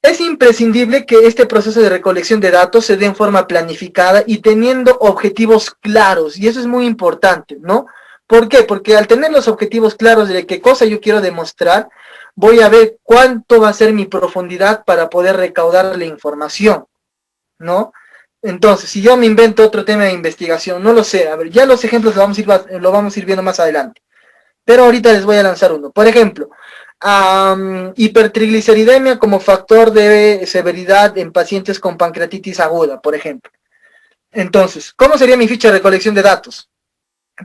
Es imprescindible que este proceso de recolección de datos se dé en forma planificada y teniendo objetivos claros, y eso es muy importante, ¿no? ¿Por qué? Porque al tener los objetivos claros de qué cosa yo quiero demostrar, voy a ver cuánto va a ser mi profundidad para poder recaudar la información, ¿no? Entonces, si yo me invento otro tema de investigación, no lo sé, a ver, ya los ejemplos lo vamos a ir viendo más adelante, pero ahorita les voy a lanzar uno. Por ejemplo, hipertrigliceridemia como factor de severidad en pacientes con pancreatitis aguda, por ejemplo. Entonces, ¿cómo sería mi ficha de recolección de datos?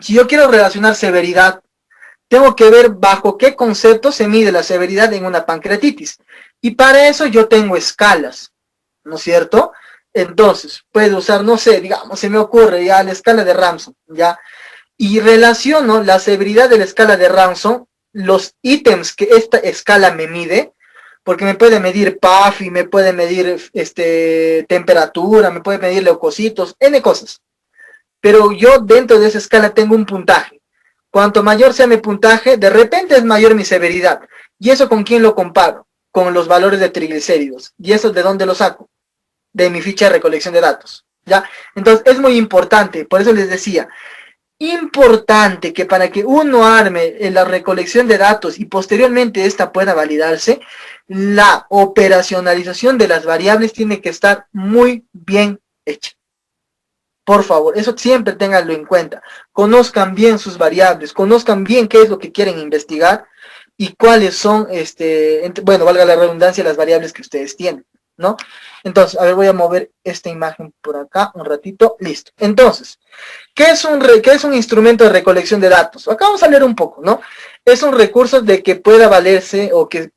Si yo quiero relacionar severidad, tengo que ver bajo qué concepto se mide la severidad en una pancreatitis. Y para eso yo tengo escalas, ¿no es cierto? Entonces, puedo usar, no sé, digamos, se me ocurre ya la escala de Ramsson, ¿ya? Y relaciono la severidad de la escala de Ramsson, los ítems que esta escala me mide, porque me puede medir PAFI, me puede medir temperatura, me puede medir leucocitos, N cosas. Pero yo dentro de esa escala tengo un puntaje. Cuanto mayor sea mi puntaje, de repente es mayor mi severidad. ¿Y eso con quién lo comparo? Con los valores de triglicéridos. ¿Y eso de dónde lo saco? De mi ficha de recolección de datos. ¿Ya? Entonces es muy importante, por eso les decía, importante que para que uno arme la recolección de datos y posteriormente esta pueda validarse, la operacionalización de las variables tiene que estar muy bien hecha. Por favor, eso siempre ténganlo en cuenta. Conozcan bien sus variables, conozcan bien qué es lo que quieren investigar y cuáles son, bueno, valga la redundancia, las variables que ustedes tienen, ¿no? Entonces, a ver, voy a mover esta imagen por acá un ratito. Listo. Entonces, ¿qué es un instrumento de recolección de datos? Acá vamos a leer un poco, ¿no? Es un recurso de que pueda valerse o que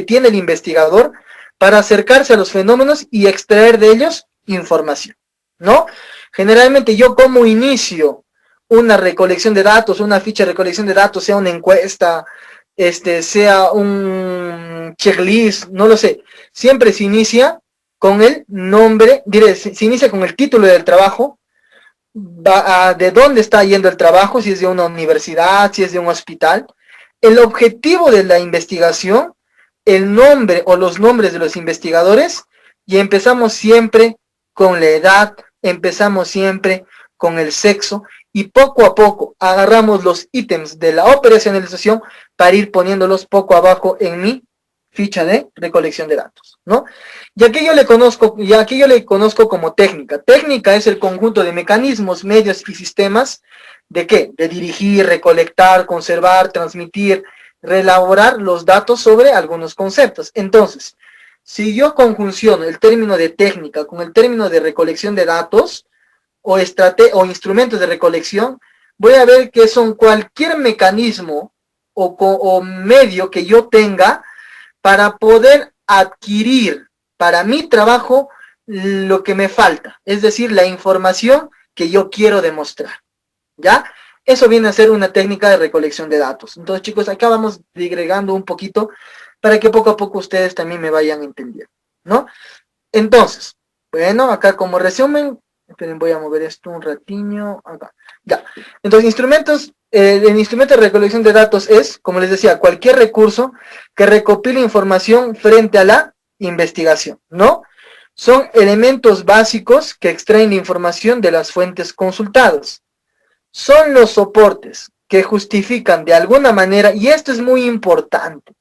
tiene el investigador para acercarse a los fenómenos y extraer de ellos información, ¿no? Generalmente yo como inicio una recolección de datos, una ficha de recolección de datos, sea una encuesta, sea un checklist, no lo sé. Siempre se inicia con el nombre, se inicia con el título del trabajo, de dónde está yendo el trabajo, si es de una universidad, si es de un hospital, el objetivo de la investigación, el nombre o los nombres de los investigadores, y empezamos siempre con la edad, empezamos siempre con el sexo, y poco a poco agarramos los ítems de la operacionalización para ir poniéndolos poco abajo en mi ficha de recolección de datos, ¿no? Y aquí yo le conozco como técnica. Técnica es el conjunto de mecanismos, medios y sistemas ¿de qué? De dirigir, recolectar, conservar, transmitir, reelaborar los datos sobre algunos conceptos. Entonces, si yo conjunciono el término de técnica con el término de recolección de datos o instrumentos de recolección, voy a ver que son cualquier mecanismo o medio que yo tenga para poder adquirir para mi trabajo lo que me falta, es decir, la información que yo quiero demostrar, ¿ya? Eso viene a ser una técnica de recolección de datos. Entonces, chicos, acá vamos digregando un poquito para que poco a poco ustedes también me vayan entendiendo, ¿no? Entonces, bueno, acá como resumen, esperen, voy a mover esto un ratiño, acá, ya. Entonces, el instrumento de recolección de datos es, como les decía, cualquier recurso que recopile información frente a la investigación, ¿no? Son elementos básicos que extraen la información de las fuentes consultadas. Son los soportes que justifican de alguna manera, y esto es muy importante,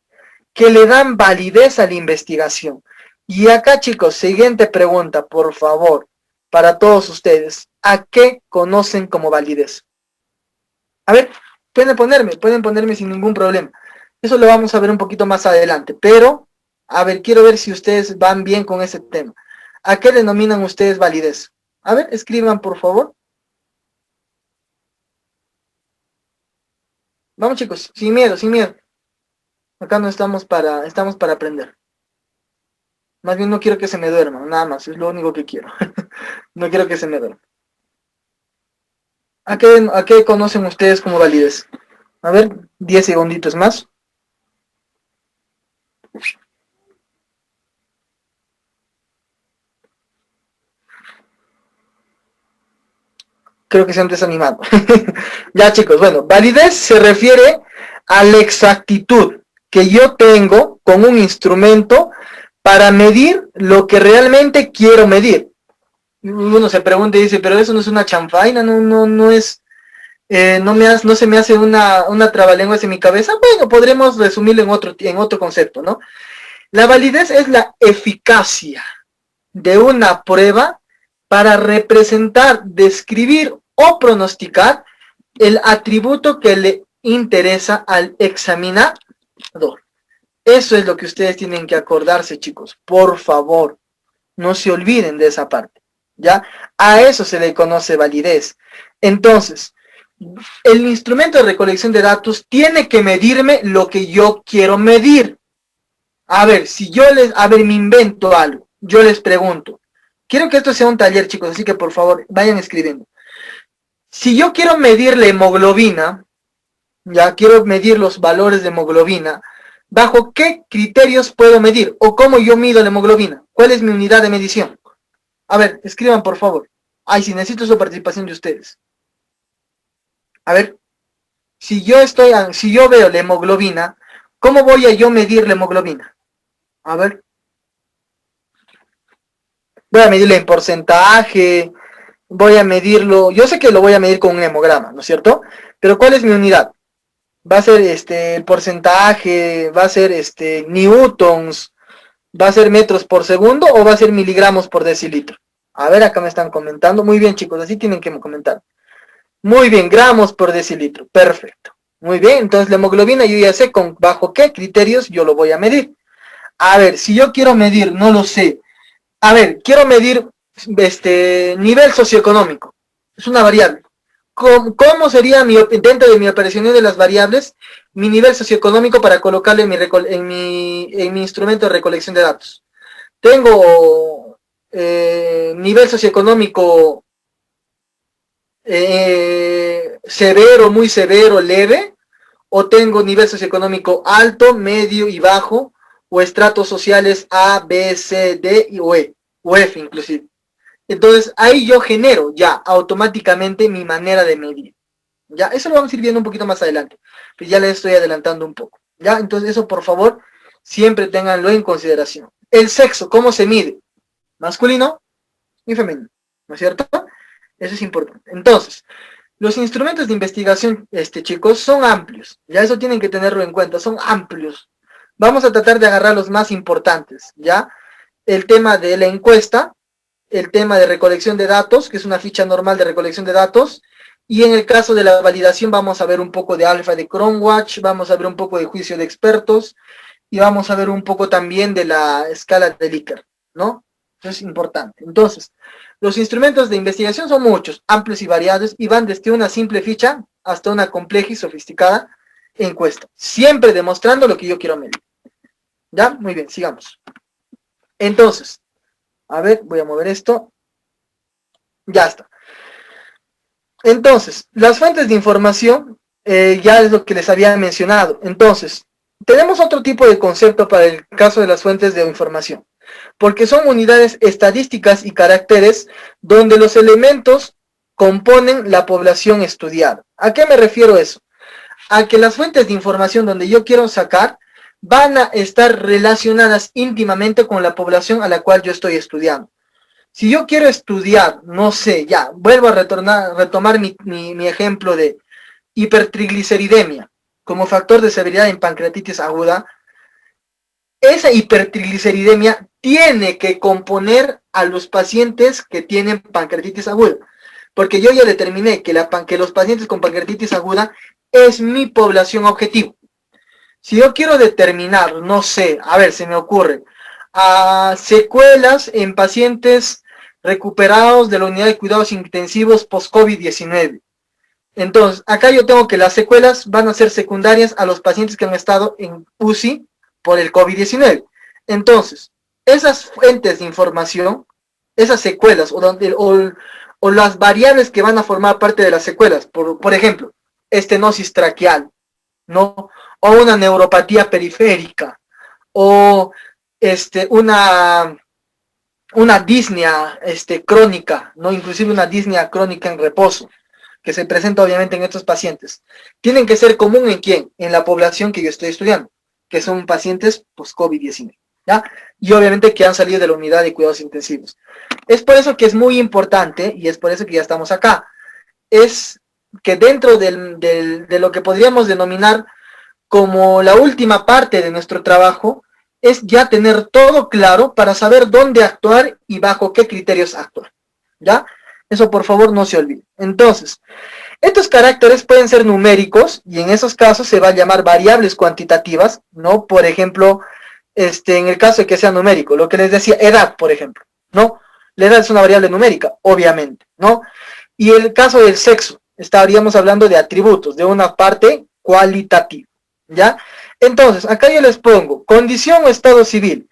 que le dan validez a la investigación. Y acá, chicos, siguiente pregunta, por favor, para todos ustedes. ¿A qué conocen como validez? A ver, pueden ponerme sin ningún problema. Eso lo vamos a ver un poquito más adelante, pero, a ver, quiero ver si ustedes van bien con ese tema. ¿A qué denominan ustedes validez? A ver, escriban, por favor. Vamos, chicos, sin miedo, sin miedo. Acá no estamos estamos para aprender. Más bien no quiero que se me duerman, nada más, es lo único que quiero. No quiero que se me duerman. ¿A qué conocen ustedes como validez? A ver, 10 segunditos más. Creo que se han desanimado. Ya, chicos, bueno, validez se refiere a la exactitud que yo tengo con un instrumento para medir lo que realmente quiero medir. Uno se pregunta y dice, pero eso no es una chanfaina, no es, no se me hace una trabalenguas en mi cabeza. Bueno, podremos resumirlo en otro concepto, ¿no? La validez es la eficacia de una prueba para representar, describir o pronosticar el atributo que le interesa al examinador. Eso es lo que ustedes tienen que acordarse, chicos. Por favor, no se olviden de esa parte, ¿ya? A eso se le conoce validez. Entonces, el instrumento de recolección de datos tiene que medirme lo que yo quiero medir. A ver, me invento algo, yo les pregunto. Quiero que esto sea un taller, chicos, así que por favor, vayan escribiendo. Si yo quiero medir la hemoglobina, ya quiero medir los valores de hemoglobina, ¿bajo qué criterios puedo medir? ¿O cómo yo mido la hemoglobina? ¿Cuál es mi unidad de medición? A ver, escriban por favor. Ay, si necesito su participación de ustedes. A ver, si yo veo la hemoglobina, ¿cómo voy a yo medir la hemoglobina? A ver. Voy a medirlo en porcentaje, voy a medirlo, yo sé que lo voy a medir con un hemograma, ¿no es cierto? Pero ¿cuál es mi unidad? Va a ser el porcentaje, va a ser newtons, va a ser metros por segundo o va a ser miligramos por decilitro. A ver, acá me están comentando. Muy bien, chicos, así tienen que comentar. Muy bien, gramos por decilitro. Perfecto. Muy bien, entonces la hemoglobina yo ya sé bajo qué criterios yo lo voy a medir. A ver, si yo quiero medir, no lo sé. A ver, quiero medir nivel socioeconómico. Es una variable. ¿Cómo sería dentro de mi operación de las variables mi nivel socioeconómico para colocarle en mi instrumento de recolección de datos? Tengo nivel socioeconómico severo, muy severo, leve, o tengo nivel socioeconómico alto, medio y bajo, o estratos sociales A, B, C, D y o E, o F inclusive. Entonces ahí yo genero ya automáticamente mi manera de medir. Ya, eso lo vamos a ir viendo un poquito más adelante. Pues ya les estoy adelantando un poco. Ya, entonces eso por favor, siempre ténganlo en consideración. El sexo, ¿cómo se mide? Masculino y femenino, ¿no es cierto? Eso es importante. Entonces, los instrumentos de investigación, chicos, son amplios. Ya eso tienen que tenerlo en cuenta, son amplios. Vamos a tratar de agarrar los más importantes, ¿ya? El tema de la encuesta, el tema de recolección de datos, que es una ficha normal de recolección de datos, y en el caso de la validación vamos a ver un poco de alfa de ChromeWatch, vamos a ver un poco de juicio de expertos, y vamos a ver un poco también de la escala de Likert, ¿no? Eso es importante. Entonces, los instrumentos de investigación son muchos, amplios y variados, y van desde una simple ficha hasta una compleja y sofisticada encuesta, siempre demostrando lo que yo quiero medir. ¿Ya? Muy bien, sigamos. Entonces, a ver, voy a mover esto. Ya está. Entonces, las fuentes de información, ya es lo que les había mencionado. Entonces, tenemos otro tipo de concepto para el caso de las fuentes de información, porque son unidades estadísticas y caracteres donde los elementos componen la población estudiada. ¿A qué me refiero eso? A que las fuentes de información donde yo quiero sacar van a estar relacionadas íntimamente con la población a la cual yo estoy estudiando. Si yo quiero estudiar, no sé, ya, vuelvo a retomar mi ejemplo de hipertrigliceridemia como factor de severidad en pancreatitis aguda, esa hipertrigliceridemia tiene que componer a los pacientes que tienen pancreatitis aguda, porque yo ya determiné que los pacientes con pancreatitis aguda es mi población objetivo. Si yo quiero determinar, no sé, a ver, se me ocurre, secuelas en pacientes recuperados de la unidad de cuidados intensivos post-COVID-19. Entonces, acá yo tengo que las secuelas van a ser secundarias a los pacientes que han estado en UCI por el COVID-19. Entonces, esas fuentes de información, esas secuelas o las variables que van a formar parte de las secuelas, por ejemplo, estenosis traqueal, ¿no? O una neuropatía periférica, o una disnea crónica, ¿no? Inclusive una disnea crónica en reposo, que se presenta obviamente en estos pacientes. Tienen que ser común en quién, en la población que yo estoy estudiando, que son pacientes post-COVID-19, ¿ya? y obviamente que han salido de la unidad de cuidados intensivos. Es por eso que es muy importante, y es por eso que ya estamos acá, es que dentro de lo que podríamos denominar como la última parte de nuestro trabajo, es ya tener todo claro para saber dónde actuar y bajo qué criterios actuar, ¿ya? Eso por favor no se olvide. Entonces, estos caracteres pueden ser numéricos y en esos casos se va a llamar variables cuantitativas, ¿no? Por ejemplo, en el caso de que sea numérico, lo que les decía, edad, por ejemplo, ¿no? La edad es una variable numérica, obviamente, ¿no? Y el caso del sexo, estaríamos hablando de atributos, de una parte cualitativa, ¿ya? Entonces, acá yo les pongo condición o estado civil.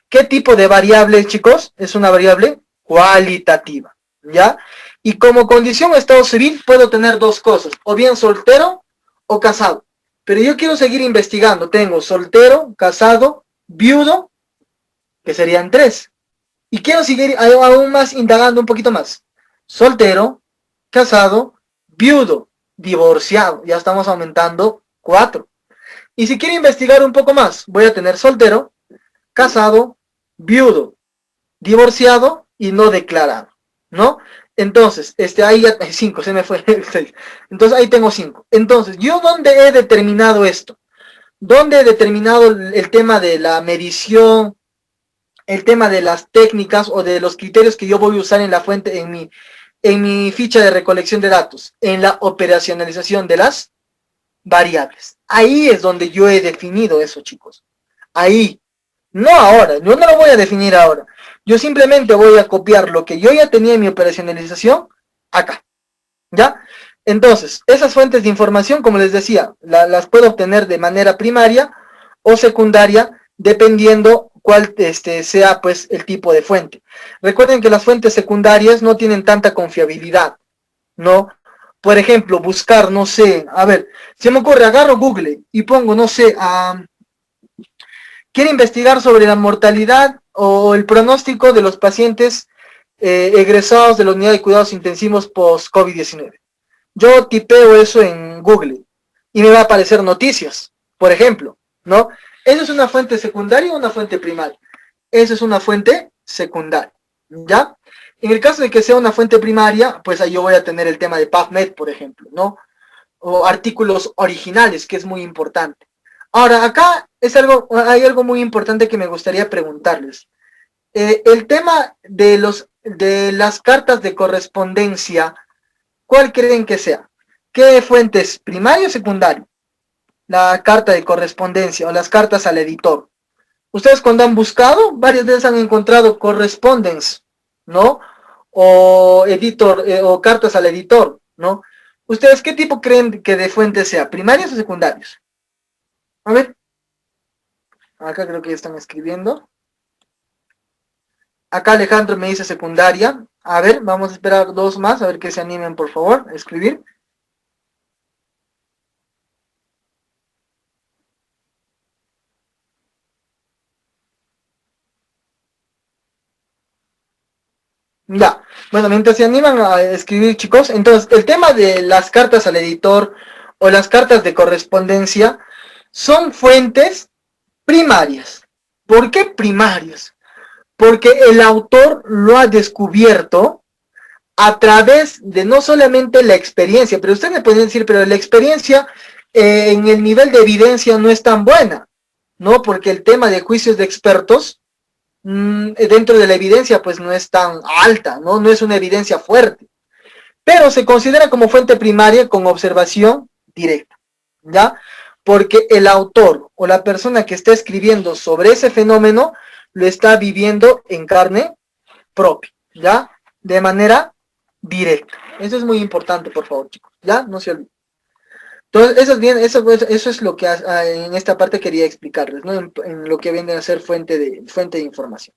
¿Qué tipo de variable, chicos? Es una variable cualitativa, ¿ya? Y como condición o estado civil puedo tener dos cosas, o bien soltero o casado. Pero yo quiero seguir investigando. Tengo soltero, casado, viudo, que serían 3. Y quiero seguir aún más indagando un poquito más. Soltero, casado, viudo, divorciado. Ya estamos aumentando 4. Y si quiero investigar un poco más, voy a tener soltero, casado, viudo, divorciado y no declarado, ¿no? Entonces, ahí ya 5, se me fue 6. Entonces ahí tengo 5. Entonces, ¿yo dónde he determinado esto? ¿Dónde he determinado el tema de la medición, el tema de las técnicas o de los criterios que yo voy a usar en la fuente, en mi ficha de recolección de datos? En la operacionalización de las variables. Ahí es donde yo he definido eso, chicos. Ahí. No ahora, yo no lo voy a definir ahora. Yo simplemente voy a copiar lo que yo ya tenía en mi operacionalización acá. ¿Ya? Entonces, esas fuentes de información, como les decía, las puedo obtener de manera primaria o secundaria, dependiendo cuál sea pues el tipo de fuente. Recuerden que las fuentes secundarias no tienen tanta confiabilidad, ¿no? Por ejemplo, buscar, no sé, a ver, se me ocurre, agarro Google y pongo, no sé, quiere investigar sobre la mortalidad o el pronóstico de los pacientes egresados de la unidad de cuidados intensivos post-COVID-19. Yo tipeo eso en Google y me va a aparecer noticias, por ejemplo, ¿no? ¿Eso es una fuente secundaria o una fuente primaria? Eso es una fuente secundaria, ¿ya? En el caso de que sea una fuente primaria, pues ahí yo voy a tener el tema de PubMed, por ejemplo, ¿no? O artículos originales, que es muy importante. Ahora, acá hay algo muy importante que me gustaría preguntarles. El tema de las cartas de correspondencia, ¿cuál creen que sea? ¿Qué fuentes, primario o secundario? La carta de correspondencia o las cartas al editor. Ustedes cuando han buscado, varias veces han encontrado correspondence, ¿no? O editor, o cartas al editor, ¿no? ¿Ustedes qué tipo creen que de fuentes sea? ¿Primarios o secundarios? A ver. Acá creo que ya están escribiendo. Acá Alejandro me dice secundaria. A ver, vamos a esperar 2 más, a ver que se animen por favor a escribir. Ya, bueno, mientras se animan a escribir, chicos, entonces el tema de las cartas al editor o las cartas de correspondencia son fuentes primarias. ¿Por qué primarias? Porque el autor lo ha descubierto a través de no solamente la experiencia, pero ustedes me pueden decir, pero la experiencia en el nivel de evidencia no es tan buena, ¿no? Porque el tema de juicios de expertos dentro de la evidencia pues no es tan alta, ¿no? No es una evidencia fuerte, pero se considera como fuente primaria con observación directa, ¿ya? Porque el autor o la persona que está escribiendo sobre ese fenómeno lo está viviendo en carne propia, ¿ya? De manera directa. Eso es muy importante, por favor, chicos, ¿ya? No se olviden. Entonces, eso es lo que en esta parte quería explicarles, ¿no? En lo que viene a ser fuente de información.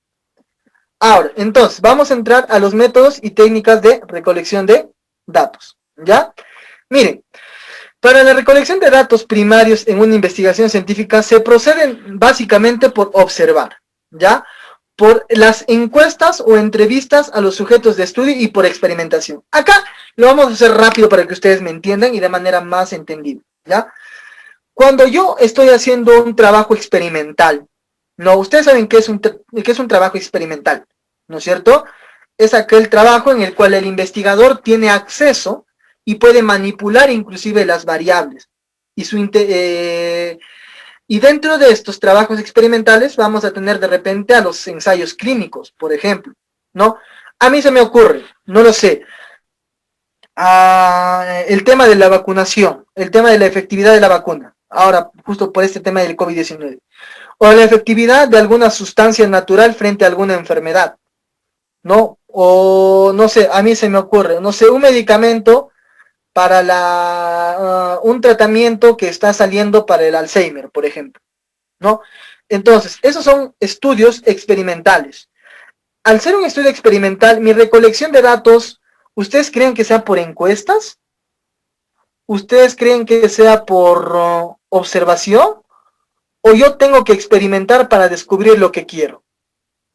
Ahora, entonces, vamos a entrar a los métodos y técnicas de recolección de datos, ¿ya? Miren, para la recolección de datos primarios en una investigación científica se proceden básicamente por observar, ¿ya? Por las encuestas o entrevistas a los sujetos de estudio y por experimentación. Acá lo vamos a hacer rápido para que ustedes me entiendan y de manera más entendida, ¿ya? Cuando yo estoy haciendo un trabajo experimental, No, ustedes saben que es un trabajo experimental, ¿no es cierto? Es aquel trabajo en el cual el investigador tiene acceso y puede manipular inclusive las variables. Y dentro de estos trabajos experimentales vamos a tener de repente a los ensayos clínicos, por ejemplo, ¿no? A mí se me ocurre, no lo sé, el tema de la vacunación, el tema de la efectividad de la vacuna, ahora justo por este tema del COVID-19, o la efectividad de alguna sustancia natural frente a alguna enfermedad, ¿no? O no sé, a mí se me ocurre, no sé, un medicamento para un tratamiento que está saliendo para el Alzheimer, por ejemplo, ¿no? Entonces, esos son estudios experimentales. Al ser un estudio experimental, mi recolección de datos, ¿ustedes creen que sea por encuestas? ¿Ustedes creen que sea por observación? ¿O yo tengo que experimentar para descubrir lo que quiero?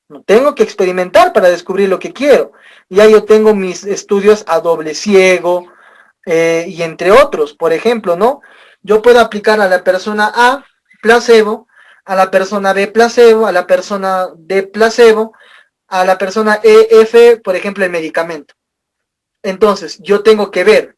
No tengo que experimentar para descubrir lo que quiero. Ya yo tengo mis estudios a doble ciego y entre otros, por ejemplo, ¿no? Yo puedo aplicar a la persona A placebo, a la persona B placebo, a la persona D placebo, a la persona EF, por ejemplo, el medicamento. Entonces, yo tengo que ver,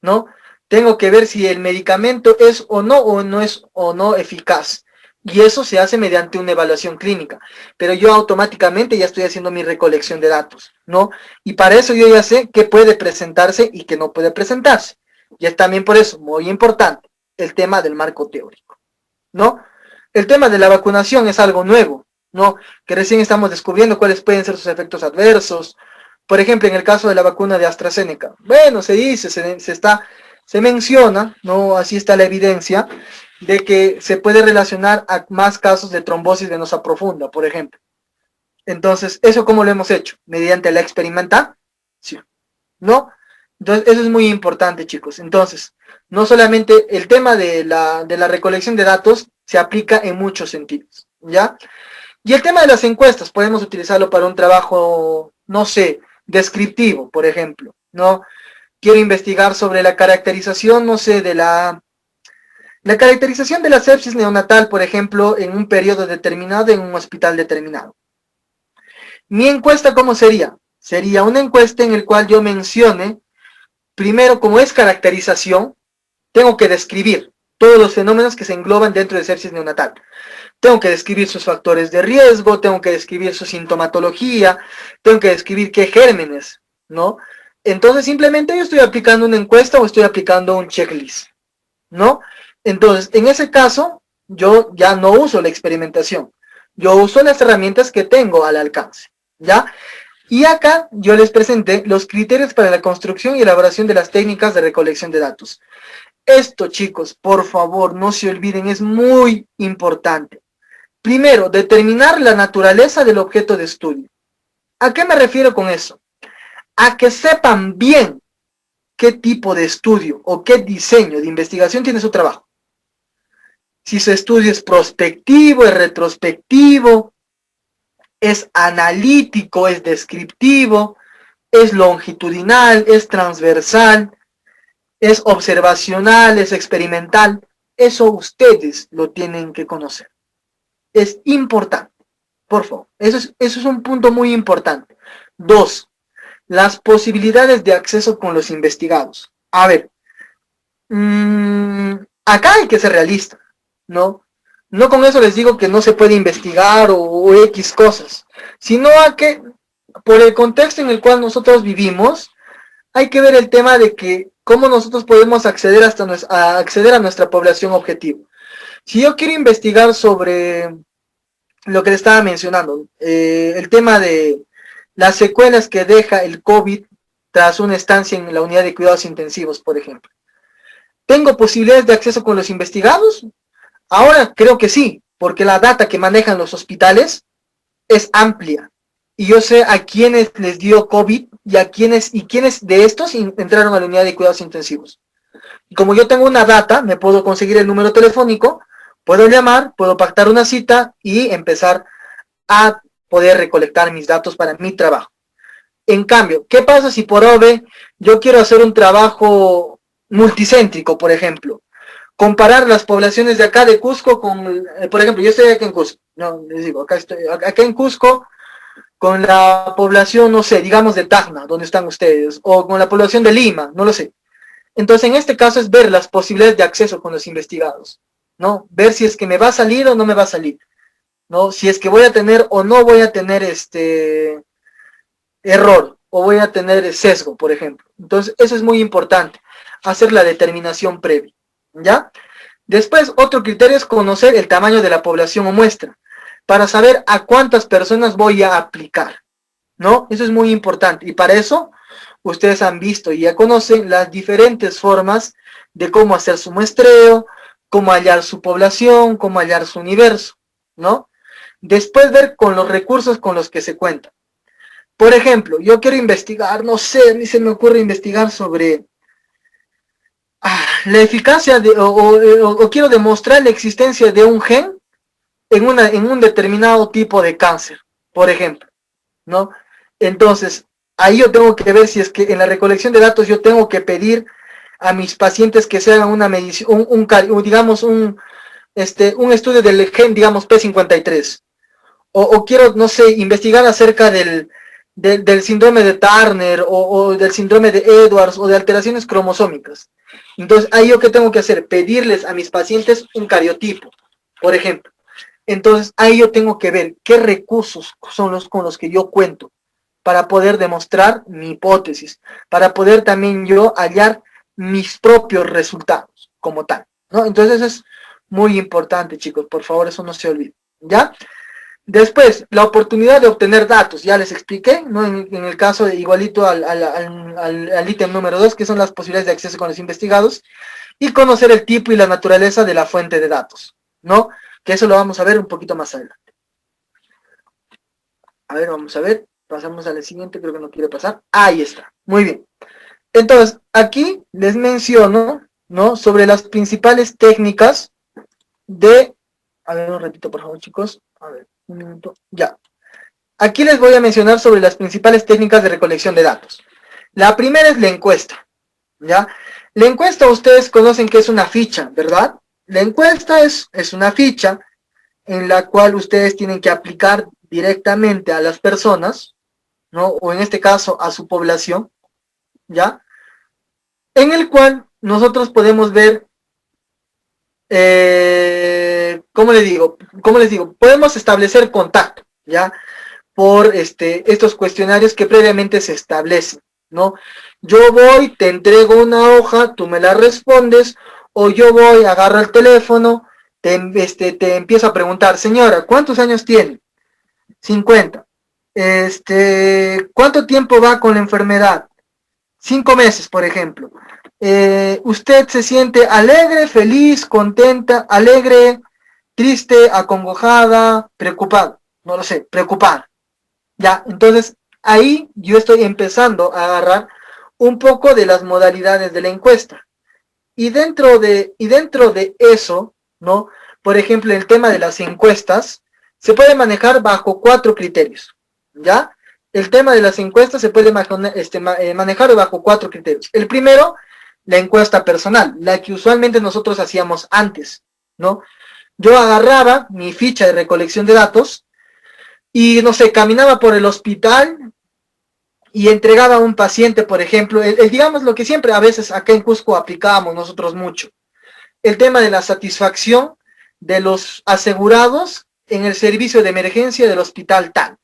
¿no? Tengo que ver si el medicamento es o no es o no eficaz. Y eso se hace mediante una evaluación clínica. Pero yo automáticamente ya estoy haciendo mi recolección de datos, ¿no? Y para eso yo ya sé qué puede presentarse y qué no puede presentarse. Y es también por eso, muy importante, el tema del marco teórico, ¿no? El tema de la vacunación es algo nuevo, ¿no? Que recién estamos descubriendo cuáles pueden ser sus efectos adversos. Por ejemplo, en el caso de la vacuna de AstraZeneca, bueno, se dice, se menciona, ¿no? Así está la evidencia, de que se puede relacionar a más casos de trombosis venosa profunda, por ejemplo. Entonces, ¿eso cómo lo hemos hecho? Mediante la experimentación, ¿no? Entonces, eso es muy importante, chicos. Entonces, no solamente el tema de la recolección de datos se aplica en muchos sentidos, ¿ya? Y el tema de las encuestas, podemos utilizarlo para un trabajo, no sé, descriptivo, por ejemplo, ¿no? Quiero investigar sobre la caracterización, no sé, de la caracterización de la sepsis neonatal, por ejemplo, en un periodo determinado, en un hospital determinado. Mi encuesta, ¿cómo sería? Sería una encuesta en la cual yo mencione, primero, como es caracterización, tengo que describir todos los fenómenos que se engloban dentro de sepsis neonatal. Tengo que describir sus factores de riesgo, tengo que describir su sintomatología, tengo que describir qué gérmenes, ¿no? Entonces simplemente yo estoy aplicando una encuesta o estoy aplicando un checklist, ¿no? Entonces, en ese caso, yo ya no uso la experimentación, yo uso las herramientas que tengo al alcance, ¿ya? Y acá yo les presenté los criterios para la construcción y elaboración de las técnicas de recolección de datos. Esto, chicos, por favor, no se olviden, es muy importante. Primero, determinar la naturaleza del objeto de estudio. ¿A qué me refiero con eso? A que sepan bien qué tipo de estudio o qué diseño de investigación tiene su trabajo. Si su estudio es prospectivo, es retrospectivo, es analítico, es descriptivo, es longitudinal, es transversal, es observacional, es experimental. Eso ustedes lo tienen que conocer. Es importante, por favor. Eso es un punto muy importante. 2. Las posibilidades de acceso con los investigados. A ver, acá hay que ser realista, ¿no? No con eso les digo que no se puede investigar o X cosas, sino a que por el contexto en el cual nosotros vivimos, hay que ver el tema de que cómo nosotros podemos acceder acceder a nuestra población objetivo. Si yo quiero investigar sobre lo que le estaba mencionando, el tema de las secuelas que deja el COVID tras una estancia en la unidad de cuidados intensivos, por ejemplo. ¿Tengo posibilidades de acceso con los investigados? Ahora creo que sí, porque la data que manejan los hospitales es amplia. Y yo sé a quiénes les dio COVID y quiénes de estos entraron a la unidad de cuidados intensivos. Y como yo tengo una data, me puedo conseguir el número telefónico, puedo llamar, puedo pactar una cita y empezar a poder recolectar mis datos para mi trabajo. En cambio, ¿qué pasa si por OVE yo quiero hacer un trabajo multicéntrico, por ejemplo? comparar las poblaciones de acá de Cusco con, por ejemplo, yo estoy acá en Cusco, no, les digo, acá en Cusco, con la población, no sé, digamos de Tacna, donde están ustedes, o con la población de Lima, no lo sé. Entonces, en este caso es ver las posibilidades de acceso con los investigados, ¿no? Ver si es que me va a salir o no me va a salir, ¿no? Si es que voy a tener o no voy a tener error, o voy a tener sesgo, por ejemplo. Entonces, eso es muy importante, hacer la determinación previa, ¿ya? Después, otro criterio es conocer el tamaño de la población o muestra, para saber a cuántas personas voy a aplicar, ¿no? Eso es muy importante, y para eso, ustedes han visto y ya conocen las diferentes formas de cómo hacer su muestreo, cómo hallar su población, cómo hallar su universo, ¿no? Después ver con los recursos con los que se cuenta. Por ejemplo, yo quiero investigar, no sé, a mí se me ocurre investigar sobre la eficacia o quiero demostrar la existencia de un gen en un determinado tipo de cáncer, por ejemplo, ¿no? Entonces, ahí yo tengo que ver si es que en la recolección de datos yo tengo que pedir a mis pacientes que se hagan una medición, digamos, un estudio del gen, digamos, P53. O quiero, no sé, investigar acerca del síndrome de Turner o del síndrome de Edwards o de alteraciones cromosómicas. Entonces, ahí yo qué tengo que hacer, pedirles a mis pacientes un cariotipo, por ejemplo. Entonces, ahí yo tengo que ver qué recursos son los con los que yo cuento para poder demostrar mi hipótesis, para poder también yo hallar mis propios resultados como tal, ¿no? Entonces, eso es muy importante, chicos, por favor, eso no se olvide, ¿ya? Después, la oportunidad de obtener datos, ya les expliqué, ¿no? En el caso de igualito al ítem número 2, que son las posibilidades de acceso con los investigados, y conocer el tipo y la naturaleza de la fuente de datos, ¿no? Que eso lo vamos a ver un poquito más adelante. A ver, vamos a ver, pasamos a la siguiente, creo que no quiere pasar. Ahí está, muy bien. Entonces, aquí les menciono, ¿no? Sobre las principales técnicas de... A ver, un ratito, por favor, chicos. A ver, un minuto. Ya. Aquí les voy a mencionar sobre las principales técnicas de recolección de datos. La primera es la encuesta, ¿ya? La encuesta ustedes conocen que es una ficha, ¿verdad? La encuesta es una ficha en la cual ustedes tienen que aplicar directamente a las personas, ¿no? O en este caso a su población, ¿ya? En el cual nosotros podemos ver, ¿cómo les digo? Podemos establecer contacto, ¿ya? Por estos cuestionarios que previamente se establecen, ¿no? Yo voy, te entrego una hoja, tú me la respondes, o yo voy, agarro el teléfono, te empiezo a preguntar, señora, ¿cuántos años tiene? 50. ¿Cuánto tiempo va con la enfermedad? 5 meses, por ejemplo. ¿Usted se siente alegre, feliz, contenta, alegre, triste, acongojada, preocupada? No lo sé, preocupada. Ya, entonces ahí yo estoy empezando a agarrar un poco de las modalidades de la encuesta. Y dentro de eso, ¿no? Por ejemplo, el tema de las encuestas se puede manejar bajo 4 criterios, ¿ya? El tema de las encuestas se puede manejar bajo 4 criterios. El primero, la encuesta personal, la que usualmente nosotros hacíamos antes, ¿no? Yo agarraba mi ficha de recolección de datos y, no sé, caminaba por el hospital y entregaba a un paciente, por ejemplo, digamos lo que siempre a veces acá en Cusco aplicábamos nosotros mucho, el tema de la satisfacción de los asegurados en el servicio de emergencia del hospital tal.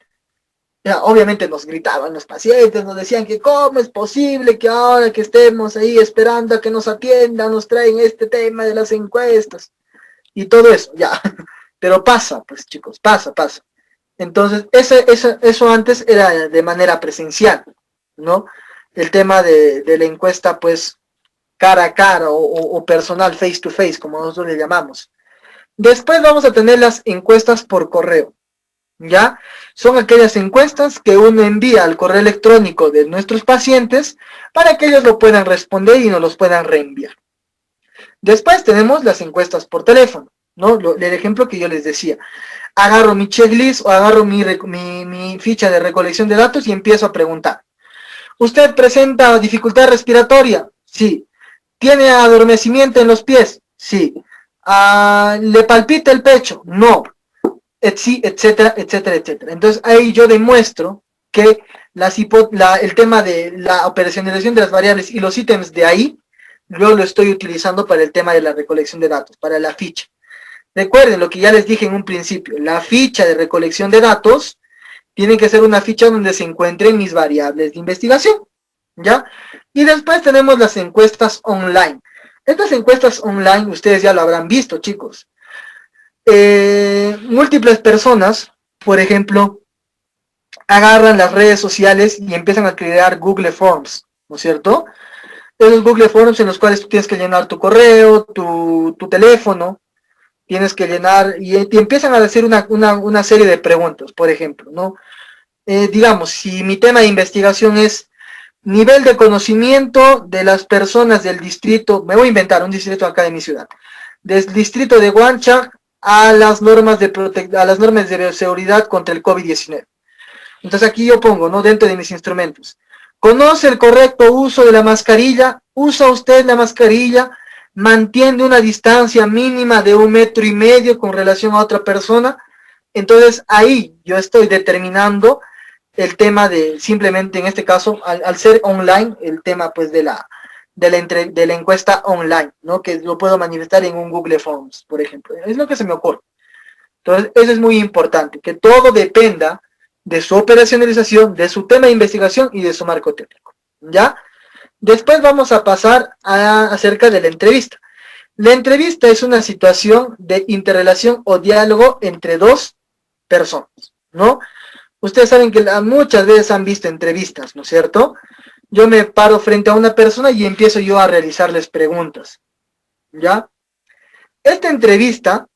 Ya, obviamente nos gritaban los pacientes, nos decían que cómo es posible que ahora que estemos ahí esperando a que nos atiendan, nos traen este tema de las encuestas y todo eso, ya. Pero pasa, pues chicos, pasa. Entonces, eso antes era de manera presencial, ¿no? El tema de la encuesta, pues, cara a cara o personal, face to face, como nosotros le llamamos. Después vamos a tener las encuestas por correo, ¿ya? Son aquellas encuestas que uno envía al correo electrónico de nuestros pacientes para que ellos lo puedan responder y nos los puedan reenviar. Después tenemos las encuestas por teléfono, ¿no? El ejemplo que yo les decía. Agarro mi checklist o agarro mi ficha de recolección de datos y empiezo a preguntar. ¿Usted presenta dificultad respiratoria? Sí. ¿Tiene adormecimiento en los pies? Sí. ¿Le palpita el pecho? No. Etcétera, etcétera, etcétera. Entonces ahí yo demuestro que el tema de la operacionalización de las variables y los ítems de ahí, yo lo estoy utilizando para el tema de la recolección de datos, para la ficha. Recuerden lo que ya les dije en un principio, la ficha de recolección de datos tiene que ser una ficha donde se encuentren mis variables de investigación, ¿ya? Y después tenemos las encuestas online. Estas encuestas online, ustedes ya lo habrán visto, chicos. Múltiples personas, por ejemplo, agarran las redes sociales y empiezan a crear Google Forms, ¿no es cierto? Esos Google Forms en los cuales tú tienes que llenar tu correo, tu teléfono, tienes que llenar y te empiezan a hacer una serie de preguntas, por ejemplo, ¿no? Digamos, si mi tema de investigación es nivel de conocimiento de las personas del distrito, me voy a inventar un distrito acá de mi ciudad, del distrito de Huancha a las normas de bioseguridad contra el COVID-19. Entonces aquí yo pongo, ¿no? Dentro de mis instrumentos. ¿Conoce el correcto uso de la mascarilla? ¿Usa usted la mascarilla? ¿Mantiene una distancia mínima de 1,5 metros con relación a otra persona? Entonces ahí yo estoy determinando el tema de, simplemente en este caso, al ser online, el tema pues de la encuesta online, ¿no? Que lo puedo manifestar en un Google Forms, por ejemplo. Es lo que se me ocurre. Entonces, eso es muy importante, que todo dependa de su operacionalización, de su tema de investigación y de su marco técnico, ¿ya? Después vamos a pasar acerca de la entrevista. La entrevista es una situación de interrelación o diálogo entre dos personas, ¿no? Ustedes saben que muchas veces han visto entrevistas, ¿no es cierto? Yo me paro frente a una persona y empiezo yo a realizarles preguntas, ¿ya? Esta entrevista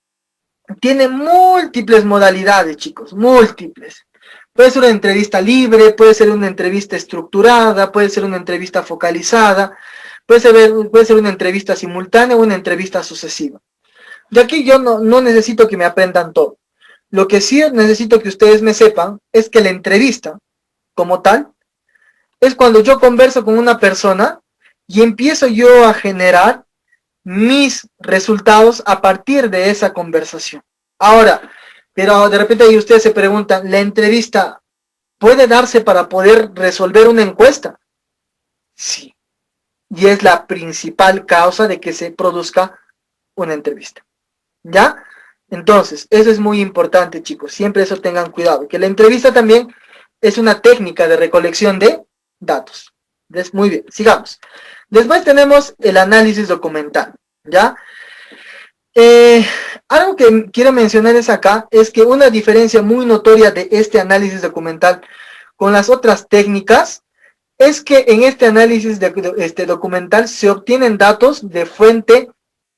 tiene múltiples modalidades, chicos, múltiples. Puede ser una entrevista libre, puede ser una entrevista estructurada, puede ser una entrevista focalizada, puede ser una entrevista simultánea o una entrevista sucesiva. De aquí yo no necesito que me aprendan todo. Lo que sí necesito que ustedes me sepan es que la entrevista, como tal, es cuando yo converso con una persona y empiezo yo a generar mis resultados a partir de esa conversación. Ahora, pero de repente ahí ustedes se preguntan, ¿la entrevista puede darse para poder resolver una encuesta? Sí. Y es la principal causa de que se produzca una entrevista. ¿Ya? Entonces, eso es muy importante, chicos. Siempre eso tengan cuidado. Que la entrevista también es una técnica de recolección de datos. Muy bien, sigamos. Después tenemos el análisis documental. ¿Ya? Algo que quiero mencionar acá es que una diferencia muy notoria de este análisis documental con las otras técnicas es que en este análisis documental se obtienen datos de fuente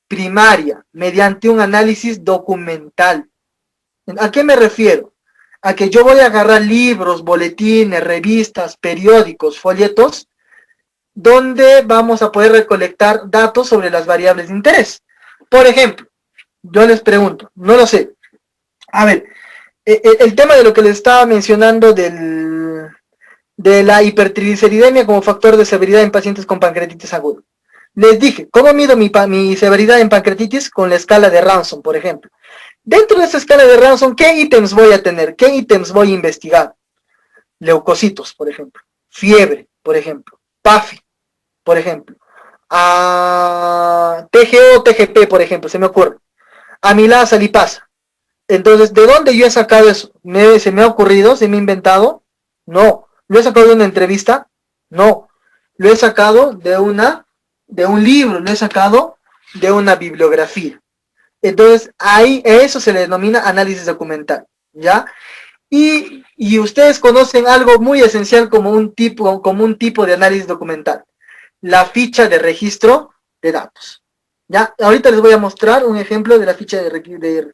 primaria mediante un análisis documental. ¿A qué me refiero? A que yo voy a agarrar libros, boletines, revistas, periódicos, folletos, donde vamos a poder recolectar datos sobre las variables de interés. Por ejemplo, yo les pregunto, no lo sé. A ver, el tema de lo que les estaba mencionando de la hipertrigliceridemia como factor de severidad en pacientes con pancreatitis aguda. Les dije, ¿cómo mido mi severidad en pancreatitis? Con la escala de Ransom, por ejemplo. Dentro de esa escala de Ransom, ¿qué ítems voy a tener? ¿Qué ítems voy a investigar? Leucocitos, por ejemplo. Fiebre, por ejemplo. PAFI, por ejemplo. TGO, TGP, por ejemplo, se me ocurre. Amilasa, lipasa. Entonces, ¿de dónde yo he sacado eso? ¿Se me ha ocurrido? ¿Se me ha inventado? No. ¿Lo he sacado de una entrevista? No. Lo he sacado de un libro, lo he sacado de una bibliografía. Entonces, ahí eso se le denomina análisis documental, ¿ya? Y ustedes conocen algo muy esencial como un tipo de análisis documental, la ficha de registro de datos, ¿ya? Ahorita les voy a mostrar un ejemplo de la ficha de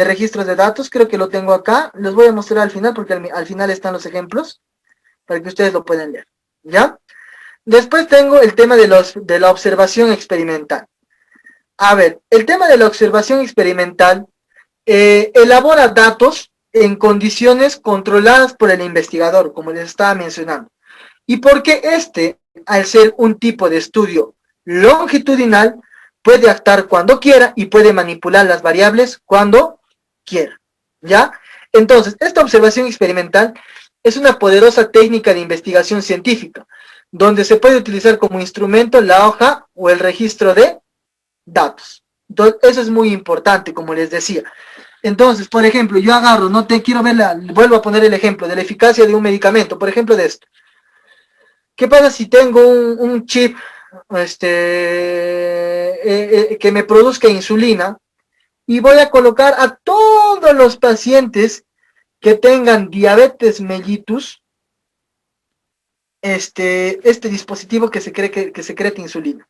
registros de datos, creo que lo tengo acá, les voy a mostrar al final porque al final están los ejemplos, para que ustedes lo puedan leer, ¿ya? Después tengo el tema de la observación experimental. A ver, el tema de la observación experimental elabora datos en condiciones controladas por el investigador, como les estaba mencionando. Y porque al ser un tipo de estudio longitudinal, puede actuar cuando quiera y puede manipular las variables cuando quiera, ¿ya? Entonces, esta observación experimental es una poderosa técnica de investigación científica, donde se puede utilizar como instrumento la hoja o el registro de datos. Entonces, eso es muy importante, como les decía. Entonces, por ejemplo, yo agarro, no te quiero ver vuelvo a poner el ejemplo de la eficacia de un medicamento, por ejemplo, de esto. ¿Qué pasa si tengo un chip que me produzca insulina y voy a colocar a todos los pacientes que tengan diabetes mellitus este dispositivo que secreta insulina?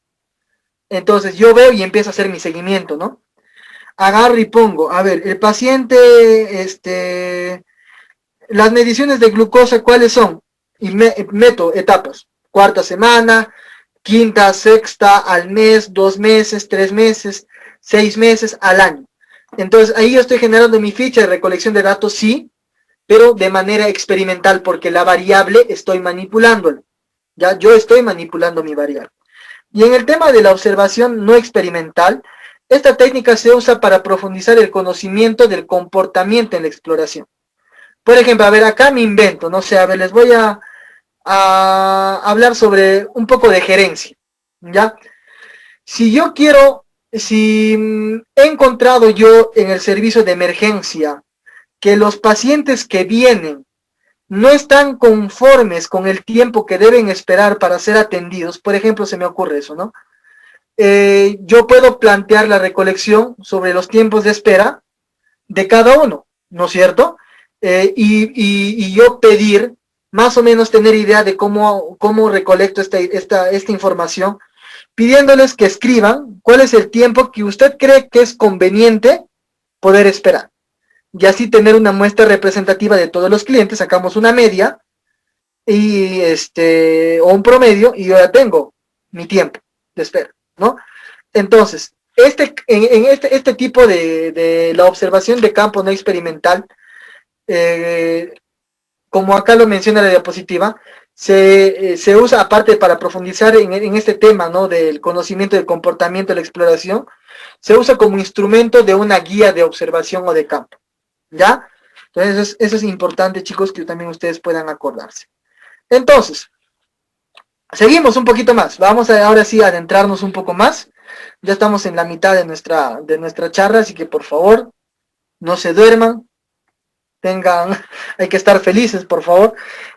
Entonces yo veo y empiezo a hacer mi seguimiento, ¿no? Agarro y pongo, a ver, el paciente, las mediciones de glucosa, ¿cuáles son? Y meto etapas, cuarta semana, quinta, sexta, al mes, 2 meses, 3 meses, 6 meses, al año. Entonces ahí yo estoy generando mi ficha de recolección de datos, sí, pero de manera experimental, porque la variable estoy manipulándola. Ya, yo estoy manipulando mi variable. Y en el tema de la observación no experimental, esta técnica se usa para profundizar el conocimiento del comportamiento en la exploración. Por ejemplo, a ver, acá me invento, no sé, a ver, les voy a hablar sobre un poco de gerencia, ¿ya? Si he encontrado yo en el servicio de emergencia que los pacientes que vienen no están conformes con el tiempo que deben esperar para ser atendidos, por ejemplo, se me ocurre eso, ¿no? Yo puedo plantear la recolección sobre los tiempos de espera de cada uno, ¿no es cierto? Y yo pedir, más o menos tener idea de cómo recolecto esta información, pidiéndoles que escriban cuál es el tiempo que usted cree que es conveniente poder esperar. Y así tener una muestra representativa de todos los clientes, sacamos una media y o un promedio y yo ya tengo mi tiempo de espera, ¿no? Entonces, este tipo de la observación de campo no experimental, como acá lo menciona la diapositiva, se usa aparte para profundizar en este tema, ¿no? Del conocimiento del comportamiento de la exploración, se usa como instrumento de una guía de observación o de campo, ¿ya? Entonces eso es importante, chicos, que también ustedes puedan acordarse. Entonces, seguimos un poquito más, vamos ahora sí a adentrarnos un poco más. Ya estamos en la mitad de nuestra charla, así que por favor, no se duerman, hay que estar felices, por favor.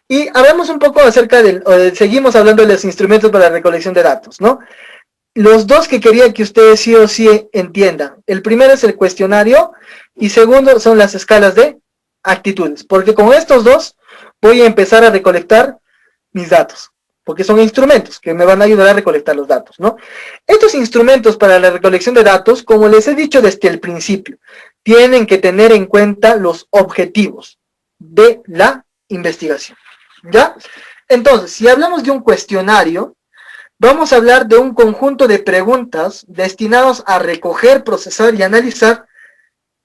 Y hablamos un poco acerca seguimos hablando de los instrumentos para la recolección de datos, ¿no? Los dos que quería que ustedes sí o sí entiendan. El primero es el cuestionario y segundo son las escalas de actitudes, porque con estos dos voy a empezar a recolectar mis datos, porque son instrumentos que me van a ayudar a recolectar los datos, ¿no? Estos instrumentos para la recolección de datos, como les he dicho desde el principio, tienen que tener en cuenta los objetivos de la investigación, ¿ya? Entonces, si hablamos de un cuestionario, vamos a hablar de un conjunto de preguntas destinados a recoger, procesar y analizar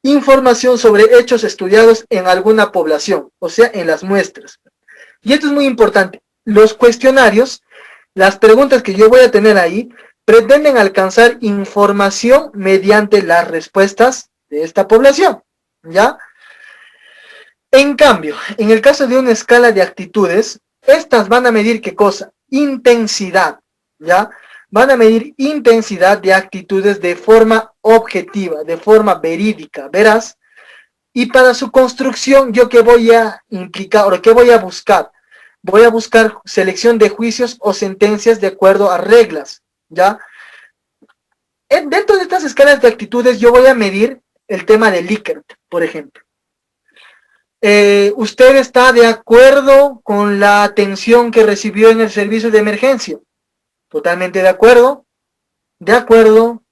información sobre hechos estudiados en alguna población, o sea, en las muestras. Y esto es muy importante. Los cuestionarios, las preguntas que yo voy a tener ahí, pretenden alcanzar información mediante las respuestas de esta población, ¿ya? En cambio, en el caso de una escala de actitudes, estas van a medir ¿qué cosa? Intensidad, ¿ya? Van a medir intensidad de actitudes de forma objetiva, de forma verídica, veraz. Y para su construcción, ¿yo qué voy a implicar o qué voy a buscar? Voy a buscar selección de juicios o sentencias de acuerdo a reglas, ¿ya? Dentro de estas escalas de actitudes yo voy a medir el tema de Likert, por ejemplo. ¿Usted está de acuerdo con la atención que recibió en el servicio de emergencia? Totalmente de acuerdo. De acuerdo.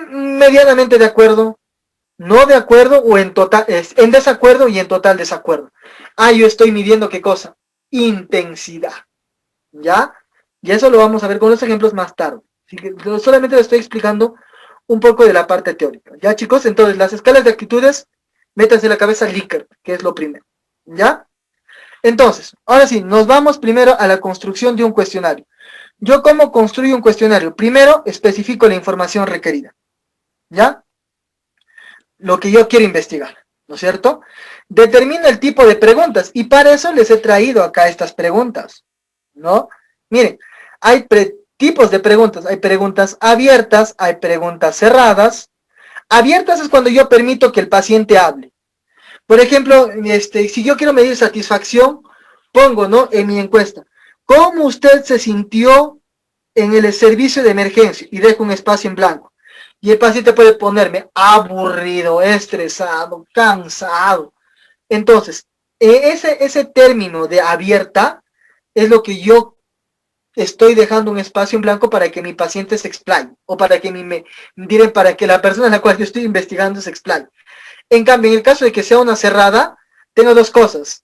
Medianamente de acuerdo. No de acuerdo o en desacuerdo y en total desacuerdo. Yo estoy midiendo ¿qué cosa? Intensidad. ¿Ya? Y eso lo vamos a ver con los ejemplos más tarde. Así que solamente les estoy explicando un poco de la parte teórica. ¿Ya, chicos? Entonces, las escalas de actitudes, métanse en la cabeza Likert, que es lo primero. ¿Ya? Entonces, ahora sí, nos vamos primero a la construcción de un cuestionario. Yo cómo construyo un cuestionario. Primero, especifico la información requerida, ¿ya? Lo que yo quiero investigar, ¿no es cierto? Determino el tipo de preguntas y para eso les he traído acá estas preguntas, ¿no? Miren, hay tipos de preguntas. Hay preguntas abiertas, hay preguntas cerradas. Abiertas es cuando yo permito que el paciente hable. Por ejemplo, si yo quiero medir satisfacción, pongo, ¿no?, en mi encuesta, ¿cómo usted se sintió en el servicio de emergencia? Y dejo un espacio en blanco. Y el paciente puede ponerme aburrido, estresado, cansado. Entonces, ese término de abierta es lo que yo estoy dejando un espacio en blanco para que mi paciente se explaye, o para que para que la persona en la cual yo estoy investigando se explaye. En cambio, en el caso de que sea una cerrada, tengo dos cosas.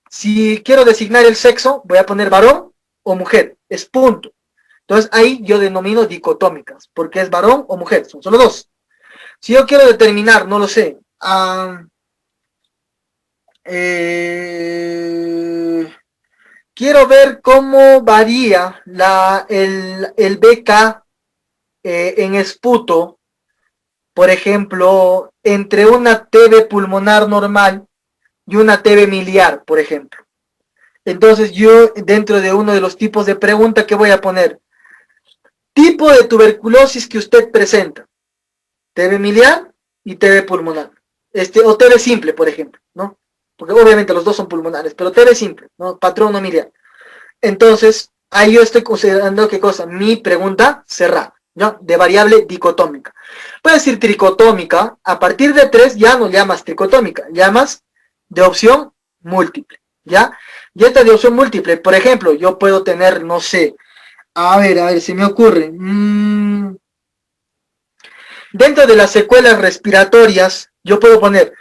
Si quiero designar el sexo, voy a poner varón o mujer. Es punto. Entonces ahí yo denomino dicotómicas, porque es varón o mujer, son solo dos. Si yo quiero determinar, no lo sé, quiero ver cómo varía el BK en esputo, por ejemplo, entre una TB pulmonar normal y una TB miliar, por ejemplo. Entonces yo, dentro de uno de los tipos de pregunta que voy a poner, tipo de tuberculosis que usted presenta, TB miliar y TB pulmonar, o TB simple, por ejemplo, ¿no? Porque obviamente los dos son pulmonares, pero TB simple, ¿no? Patrón no miliar. Entonces, ahí yo estoy considerando qué cosa, mi pregunta cerrada, ¿no? De variable dicotómica. Puede decir tricotómica, a partir de 3 ya no llamas tricotómica, llamas de opción múltiple, ¿ya? Y esta de opción múltiple, por ejemplo, yo puedo tener, no sé, a ver, se me ocurre. Dentro de las secuelas respiratorias, yo puedo poner,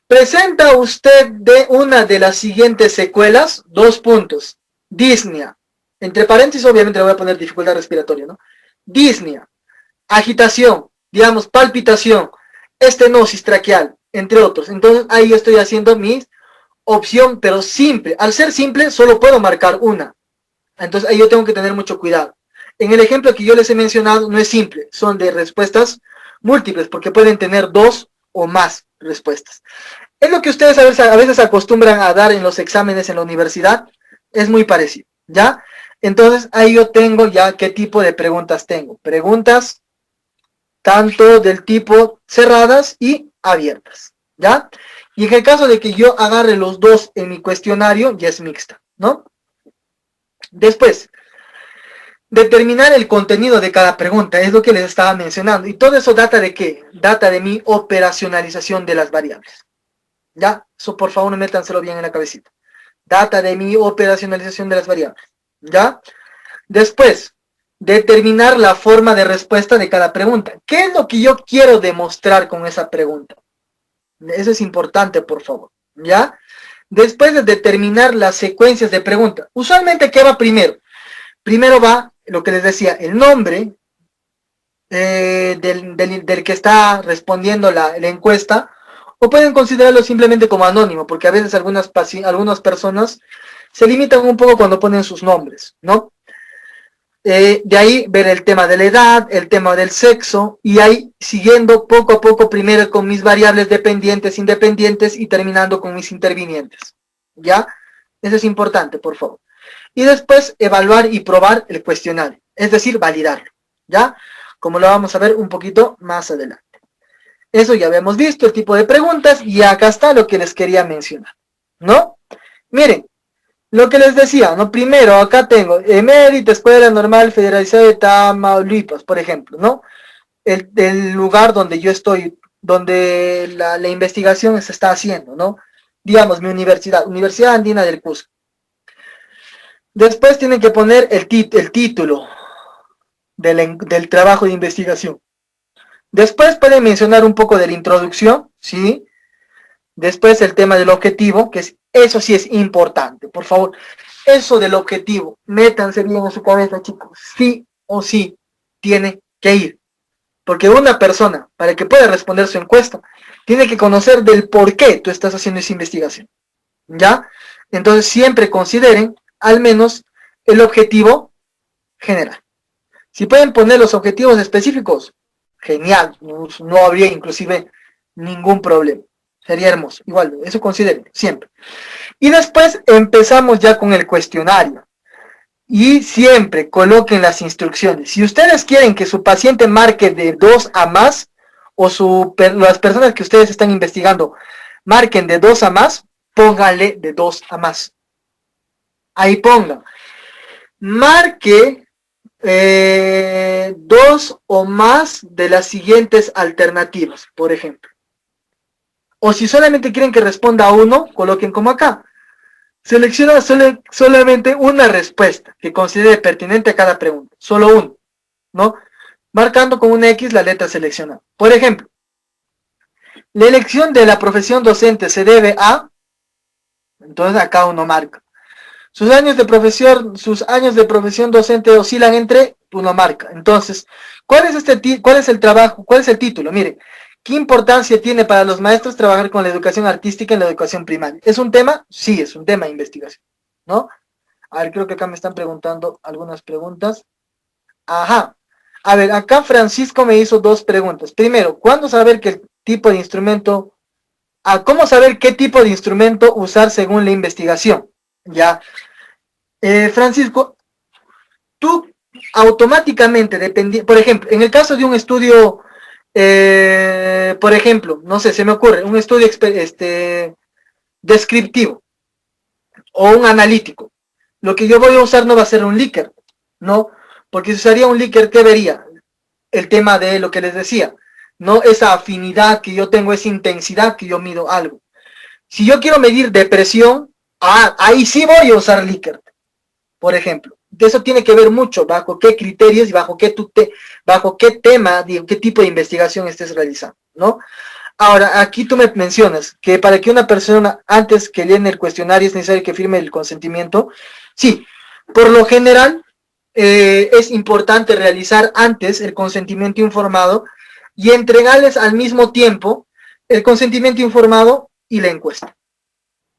presenta usted de una de las siguientes secuelas, 2 puntos, disnea. Entre paréntesis, obviamente le voy a poner dificultad respiratoria, ¿no? Disnea, agitación, digamos, palpitación, estenosis traqueal, entre otros. Entonces, ahí yo estoy haciendo mi opción, pero simple. Al ser simple, solo puedo marcar una. Entonces, ahí yo tengo que tener mucho cuidado. En el ejemplo que yo les he mencionado, no es simple, son de respuestas múltiples, porque pueden tener 2 o más respuestas. Es lo que ustedes a veces acostumbran a dar en los exámenes en la universidad, es muy parecido, ¿ya? Entonces, ahí yo tengo ya qué tipo de preguntas tengo. Preguntas tanto del tipo cerradas y abiertas, ¿ya? Y en el caso de que yo agarre los dos en mi cuestionario, ya es mixta, ¿no? Después, determinar el contenido de cada pregunta, es lo que les estaba mencionando. ¿Y todo eso data de qué? Data de mi operacionalización de las variables. ¿Ya? Eso por favor métanselo bien en la cabecita. Data de mi operacionalización de las variables. ¿Ya? Después, determinar la forma de respuesta de cada pregunta. ¿Qué es lo que yo quiero demostrar con esa pregunta? Eso es importante, por favor. ¿Ya? Después de determinar las secuencias de preguntas. Usualmente, ¿qué va primero? Primero va lo que les decía, el nombre del que está respondiendo la encuesta, o pueden considerarlo simplemente como anónimo, porque a veces algunas personas se limitan un poco cuando ponen sus nombres, ¿no? De ahí ver el tema de la edad, el tema del sexo, y ahí siguiendo poco a poco, primero con mis variables dependientes, independientes, y terminando con mis intervinientes, ¿ya? Eso es importante, por favor. Y después evaluar y probar el cuestionario, es decir, validarlo, ¿ya? Como lo vamos a ver un poquito más adelante. Eso ya habíamos visto, el tipo de preguntas, y acá está lo que les quería mencionar, ¿no? Miren, lo que les decía, ¿no? Primero, acá tengo Emérita Escuela Normal Federalizada de Tamaulipas, por ejemplo, ¿no? El lugar donde yo estoy, donde la investigación se está haciendo, ¿no? Digamos, mi universidad, Universidad Andina del Cusco. Después tienen que poner el título del trabajo de investigación. Después pueden mencionar un poco de la introducción, ¿sí? Después el tema del objetivo, eso sí es importante, por favor. Eso del objetivo, métanse bien en su cabeza, chicos. Sí o sí tiene que ir. Porque una persona, para que pueda responder su encuesta, tiene que conocer del por qué tú estás haciendo esa investigación. ¿Ya? Entonces siempre consideren al menos el objetivo general. Si pueden poner los objetivos específicos, genial, no habría inclusive ningún problema. Sería hermoso, igual, eso consideren, siempre. Y después empezamos ya con el cuestionario. Y siempre coloquen las instrucciones. Si ustedes quieren que su paciente marque de 2 a más, o las personas que ustedes están investigando marquen de 2 a más, pónganle de 2 a más. Ahí pongan. Marque 2 o más de las siguientes alternativas, por ejemplo. O si solamente quieren que responda a uno, coloquen como acá. Selecciona solamente una respuesta que considere pertinente a cada pregunta. Solo uno, ¿no? Marcando con una X la letra seleccionada. Por ejemplo, la elección de la profesión docente se debe a... Entonces acá uno marca. Sus años de profesión docente oscilan entre... Uno marca. Entonces, ¿cuál es el trabajo? ¿Cuál es el título? Mire, ¿qué importancia tiene para los maestros trabajar con la educación artística en la educación primaria? ¿Es un tema? Sí, es un tema de investigación, ¿no? A ver, creo que acá me están preguntando algunas preguntas. Ajá. A ver, acá Francisco me hizo 2 preguntas. Primero, ¿cuándo saber qué tipo de instrumento... ¿Cómo saber qué tipo de instrumento usar según la investigación? Ya. Francisco, tú automáticamente, por ejemplo, en el caso de un estudio... por ejemplo, no sé, se me ocurre un estudio descriptivo o un analítico. Lo que yo voy a usar no va a ser un Likert, ¿no? Porque si usaría un Likert, ¿qué vería? El tema de lo que les decía, ¿no? Esa afinidad que yo tengo, esa intensidad que yo mido algo. Si yo quiero medir depresión, ahí sí voy a usar Likert, por ejemplo. De eso tiene que ver mucho bajo qué criterios y bajo qué tema, qué tipo de investigación estés realizando, ¿no? Ahora, aquí tú me mencionas que para que una persona antes que llene el cuestionario es necesario que firme el consentimiento. Sí, por lo general es importante realizar antes el consentimiento informado y entregarles al mismo tiempo el consentimiento informado y la encuesta.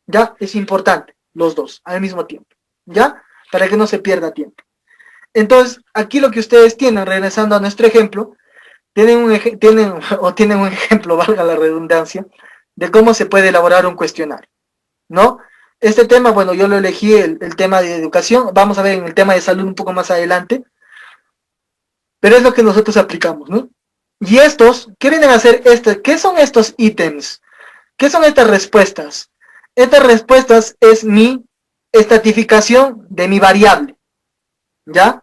¿Ya? Es importante, los dos, al mismo tiempo. ¿Ya? Para que no se pierda tiempo. Entonces, aquí lo que ustedes tienen, regresando a nuestro ejemplo, tienen un ejemplo, valga la redundancia, de cómo se puede elaborar un cuestionario, ¿no? Este tema, bueno, yo lo elegí, el tema de educación, vamos a ver en el tema de salud un poco más adelante, pero es lo que nosotros aplicamos, ¿no? Y estos, ¿qué vienen a hacer? ¿Qué son estos ítems? ¿Qué son estas respuestas? Estas respuestas es mi estratificación de mi variable, ¿ya?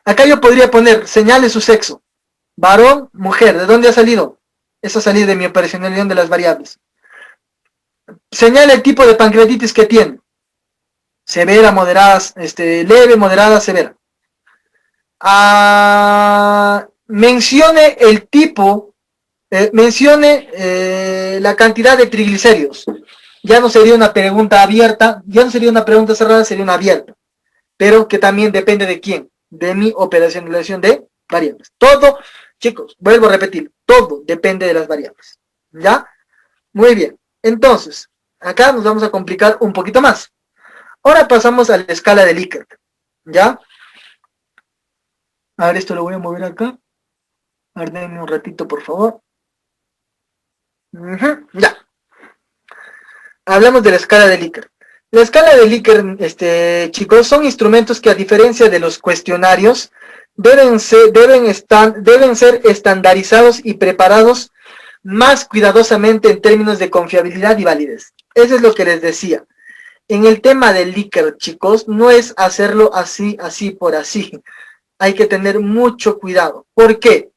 Acá yo podría poner, señale su sexo, varón, mujer, ¿de dónde ha salido? Eso ha salido de mi operacionalización de las variables. Señala el tipo de pancreatitis que tiene. Severa, moderada, leve, moderada, severa. Mencione el tipo, mencione la cantidad de triglicéridos. Ya no sería una pregunta abierta, ya no sería una pregunta cerrada, sería una abierta. Pero que también depende de quién, de mi operacionalización de variables. Todo, chicos, vuelvo a repetir, todo depende de las variables. ¿Ya? Muy bien. Entonces, acá nos vamos a complicar un poquito más. Ahora pasamos a la escala de Likert. ¿Ya? A ver, esto lo voy a mover acá. A ver, denme un ratito, por favor. Ya. Hablamos de la escala de Likert. La escala de Likert, chicos, son instrumentos que a diferencia de los cuestionarios, deben ser estandarizados y preparados más cuidadosamente en términos de confiabilidad y validez. Eso es lo que les decía. En el tema del Likert, chicos, no es hacerlo así por así. Hay que tener mucho cuidado. ¿Por qué?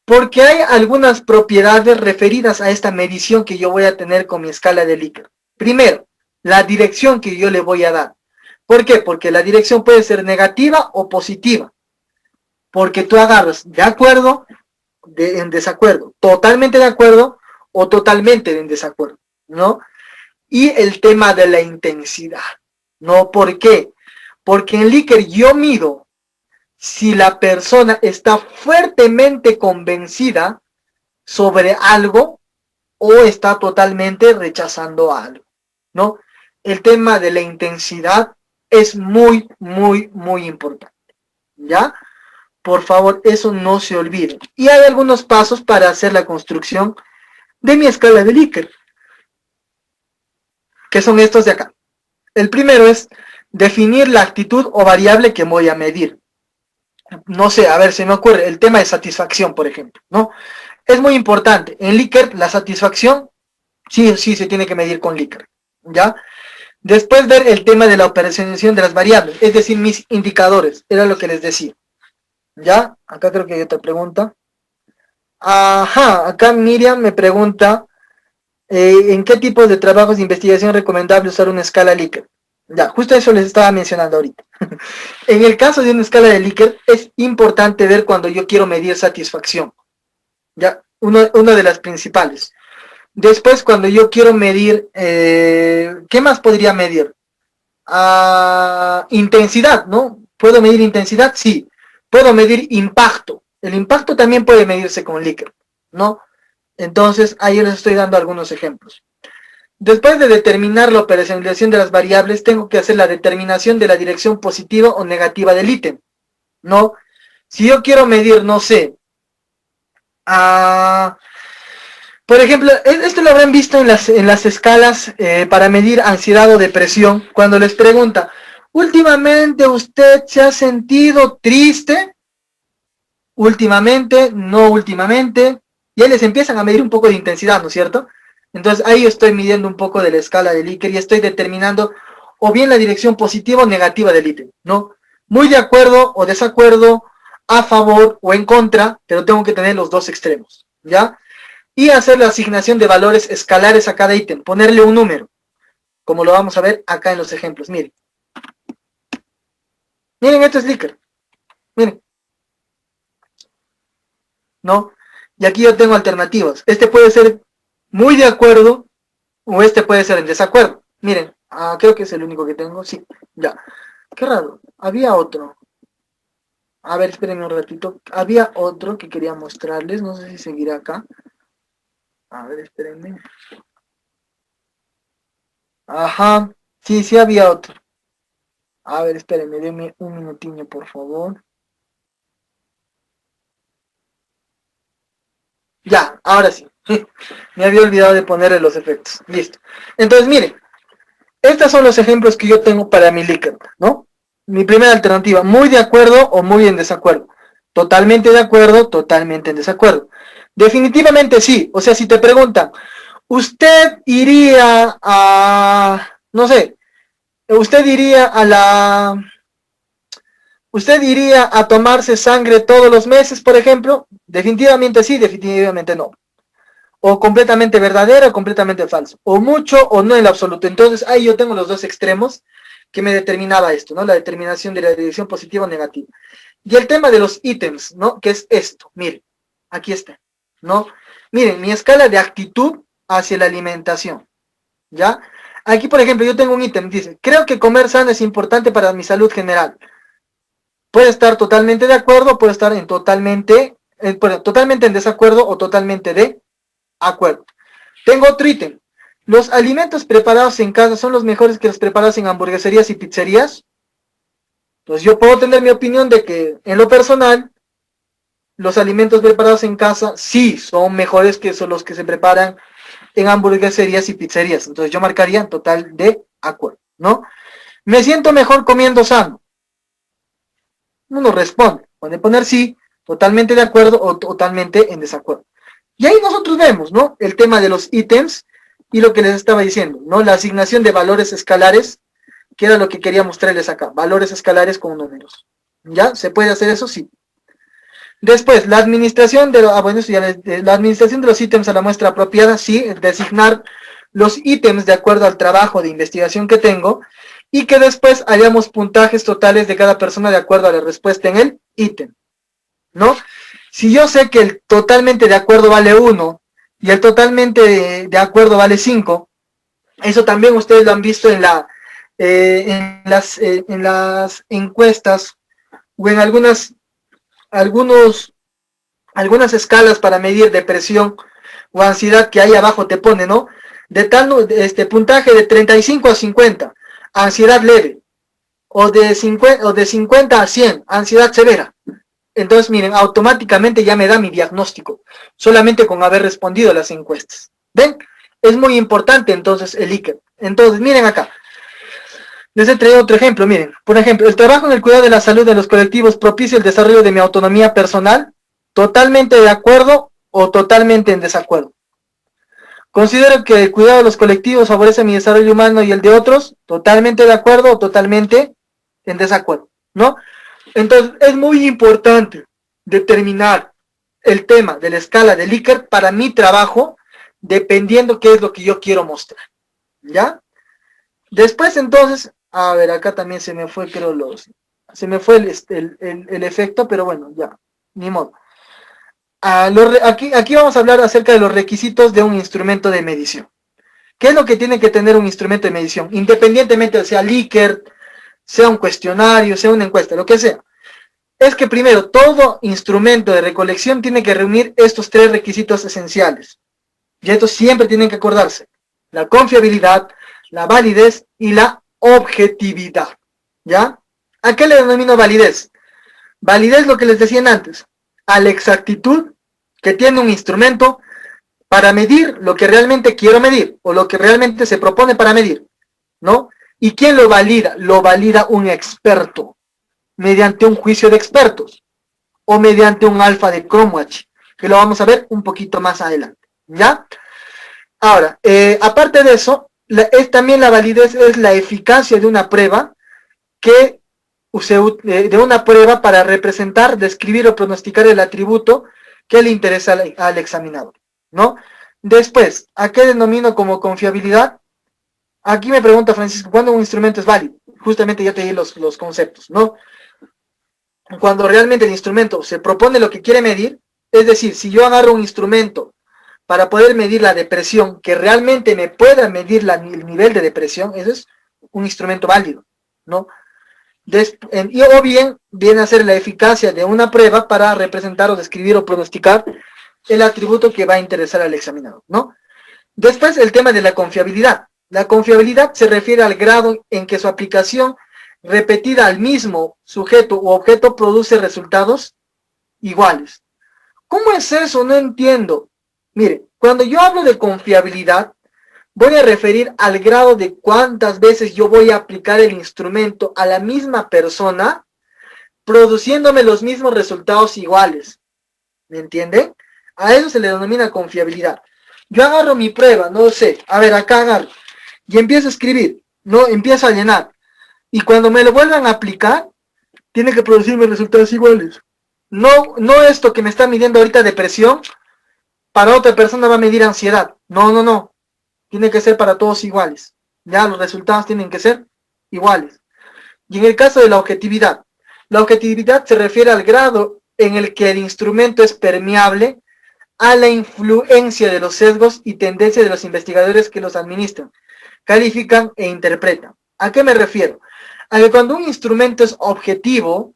Porque hay algunas propiedades referidas a esta medición que yo voy a tener con mi escala de Likert. Primero, la dirección que yo le voy a dar. ¿Por qué? Porque la dirección puede ser negativa o positiva. Porque tú agarras de acuerdo, en desacuerdo, totalmente de acuerdo o totalmente en desacuerdo, ¿no? Y el tema de la intensidad, ¿no? ¿Por qué? Porque en Likert yo mido si la persona está fuertemente convencida sobre algo o está totalmente rechazando algo, ¿no? El tema de la intensidad es muy, muy, muy importante. ¿ya? Por favor, eso no se olvide. Y hay algunos pasos para hacer la construcción de mi escala de Likert, que son estos de acá. El primero es definir la actitud o variable que voy a medir. No sé, a ver, se me ocurre el tema de satisfacción, por ejemplo, ¿no? Es muy importante. En Likert, la satisfacción sí se tiene que medir con Likert, ¿ya? Después ver el tema de la operacionalización de las variables, es decir, mis indicadores, era lo que les decía. ¿Ya? Acá creo que hay otra pregunta. Ajá, acá Miriam me pregunta, ¿en qué tipos de trabajos de investigación es recomendable usar una escala Likert? Ya, justo eso les estaba mencionando ahorita. En el caso de una escala de Likert, es importante ver cuando yo quiero medir satisfacción. Ya, una de las principales. Después, cuando yo quiero medir, ¿qué más podría medir? Intensidad, ¿no? ¿Puedo medir intensidad? Sí. Puedo medir impacto. El impacto también puede medirse con Likert, ¿no? Entonces, ahí les estoy dando algunos ejemplos. Después de determinar la operacionalización de las variables, tengo que hacer la determinación de la dirección positiva o negativa del ítem, ¿no? Si yo quiero medir, no sé, por ejemplo, esto lo habrán visto en las escalas para medir ansiedad o depresión, cuando les pregunta, ¿últimamente usted se ha sentido triste? Últimamente, no últimamente, y ahí les empiezan a medir un poco de intensidad, ¿no es cierto? Entonces ahí yo estoy midiendo un poco de la escala del Likert y estoy determinando o bien la dirección positiva o negativa del ítem, ¿no? Muy de acuerdo o desacuerdo, a favor o en contra, pero tengo que tener los dos extremos, ¿ya? Y hacer la asignación de valores escalares a cada ítem, ponerle un número, como lo vamos a ver acá en los ejemplos, miren. Miren, esto es Likert, miren. ¿No? Y aquí yo tengo alternativas. Este puede ser muy de acuerdo o este puede ser en desacuerdo. Miren, creo que es el único que tengo. Sí, ya. Qué raro. Había otro. A ver, espérenme un ratito. Había otro que quería mostrarles. No sé si seguirá acá. A ver, espérenme. Ajá. Sí había otro. A ver, espérenme. Denme un minutinho, por favor. Ya, ahora sí. Me había olvidado de ponerle los efectos. Listo. Entonces, miren. Estos son los ejemplos que yo tengo para mi Likert, ¿no? Mi primera alternativa, muy de acuerdo o muy en desacuerdo. Totalmente de acuerdo, totalmente en desacuerdo. Definitivamente sí. O sea, si te preguntan, ¿usted iría a, no sé, usted iría a tomarse sangre todos los meses, por ejemplo? Definitivamente sí, definitivamente no. O completamente verdadero o completamente falso. O mucho o no en lo absoluto. Entonces ahí yo tengo los dos extremos que me determinaba esto, ¿no? La determinación de la dirección positiva o negativa. Y el tema de los ítems, ¿no? Que es esto, miren, aquí está, ¿no? Miren, mi escala de actitud hacia la alimentación, ¿ya? Aquí, por ejemplo, yo tengo un ítem, dice, creo que comer sano es importante para mi salud general. Puede estar totalmente de acuerdo, puede estar en totalmente en desacuerdo o totalmente de acuerdo. Tengo otro ítem. ¿Los alimentos preparados en casa son los mejores que los preparados en hamburgueserías y pizzerías? Pues yo puedo tener mi opinión de que, en lo personal, los alimentos preparados en casa sí son mejores que son los que se preparan en hamburgueserías y pizzerías. Entonces yo marcaría en total de acuerdo, ¿no? Me siento mejor comiendo sano. Uno responde, puede poner sí, totalmente de acuerdo o totalmente en desacuerdo. Y ahí nosotros vemos, ¿no? El tema de los ítems y lo que les estaba diciendo, ¿no? La asignación de valores escalares, que era lo que quería mostrarles acá, valores escalares con números. ¿Ya? ¿Se puede hacer eso? Sí. Después, la administración de, la administración de los ítems a la muestra apropiada, sí, designar los ítems de acuerdo al trabajo de investigación que tengo y que después hayamos puntajes totales de cada persona de acuerdo a la respuesta en el ítem, ¿no? Si yo sé que el totalmente de acuerdo vale 1 y el totalmente de acuerdo vale 5, eso también ustedes lo han visto en las encuestas o en algunas escalas para medir depresión o ansiedad que ahí abajo te pone, ¿no? De tal puntaje de 35 a 50, ansiedad leve, o de 50 a 100, ansiedad severa. Entonces, miren, automáticamente ya me da mi diagnóstico, solamente con haber respondido a las encuestas. ¿Ven? Es muy importante entonces el Likert. Entonces, miren acá. Les he traído otro ejemplo, miren. Por ejemplo, el trabajo en el cuidado de la salud de los colectivos propicia el desarrollo de mi autonomía personal. Totalmente de acuerdo o totalmente en desacuerdo. Considero que el cuidado de los colectivos favorece mi desarrollo humano y el de otros. Totalmente de acuerdo o totalmente en desacuerdo, ¿no? Entonces, es muy importante determinar el tema de la escala de Likert para mi trabajo, dependiendo qué es lo que yo quiero mostrar, ¿ya? Después, entonces, a ver, acá también se me fue, creo, se me fue el efecto, pero bueno, ya, ni modo. Aquí vamos a hablar acerca de los requisitos de un instrumento de medición. ¿Qué es lo que tiene que tener un instrumento de medición? Independientemente sea Likert, sea un cuestionario, sea una encuesta, lo que sea. Es que primero, todo instrumento de recolección tiene que reunir estos tres requisitos esenciales. Y estos siempre tienen que acordarse. La confiabilidad, la validez y la objetividad. ¿Ya? ¿A qué le denomino validez? Validez, lo que les decían antes, a la exactitud que tiene un instrumento para medir lo que realmente quiero medir o lo que realmente se propone para medir, ¿no? ¿Y quién lo valida? Lo valida un experto mediante un juicio de expertos o mediante un alfa de Cromwell, que lo vamos a ver un poquito más adelante, ¿ya? Ahora, aparte de eso, también la validez es la eficacia de una prueba que de una prueba para representar, describir o pronosticar el atributo que le interesa al examinador, ¿no? Después, ¿a qué denomino como confiabilidad? Aquí me pregunta Francisco, ¿cuándo un instrumento es válido? Justamente ya te di los conceptos, ¿no? Cuando realmente el instrumento se propone lo que quiere medir, es decir, si yo agarro un instrumento para poder medir la depresión, que realmente me pueda medir el nivel de depresión, eso es un instrumento válido, ¿no? O bien viene a ser la eficacia de una prueba para representar o describir o pronosticar el atributo que va a interesar al examinador, ¿no? Después el tema de la confiabilidad. La confiabilidad se refiere al grado en que su aplicación repetida al mismo sujeto u objeto produce resultados iguales. ¿Cómo es eso? No entiendo. Mire, cuando yo hablo de confiabilidad, voy a referir al grado de cuántas veces yo voy a aplicar el instrumento a la misma persona, produciéndome los mismos resultados iguales. ¿Me entienden? A eso se le denomina confiabilidad. Yo agarro mi prueba, no sé, a ver, acá agarro, y empiezo a escribir, no, empiezo a llenar. Y cuando me lo vuelvan a aplicar, tiene que producirme resultados iguales. No esto que me está midiendo ahorita depresión, para otra persona va a medir ansiedad. No. Tiene que ser para todos iguales. Ya los resultados tienen que ser iguales. Y en el caso de la objetividad se refiere al grado en el que el instrumento es permeable a la influencia de los sesgos y tendencias de los investigadores que los administran, califican e interpretan. ¿A qué me refiero? A que cuando un instrumento es objetivo,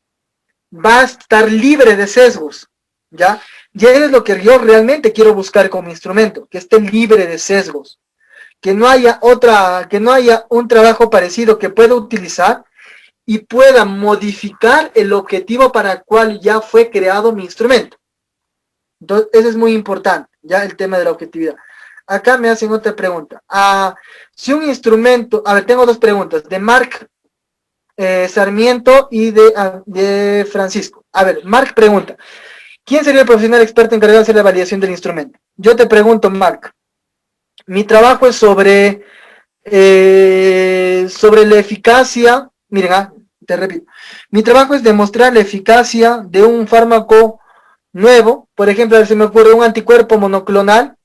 va a estar libre de sesgos, ¿ya? Y eso es lo que yo realmente quiero buscar como instrumento, que esté libre de sesgos, que no haya un trabajo parecido que pueda utilizar y pueda modificar el objetivo para el cual ya fue creado mi instrumento. Entonces, eso es muy importante, ya el tema de la objetividad. Acá me hacen otra pregunta. Si un instrumento, a ver, tengo dos preguntas, de Marc Sarmiento y de Francisco. A ver, Marc pregunta, ¿quién sería el profesional experto encargado de hacer la validación del instrumento? Yo te pregunto, Marc, mi trabajo es sobre la eficacia, miren, te repito, mi trabajo es demostrar la eficacia de un fármaco nuevo, por ejemplo, se me ocurre un anticuerpo monoclonal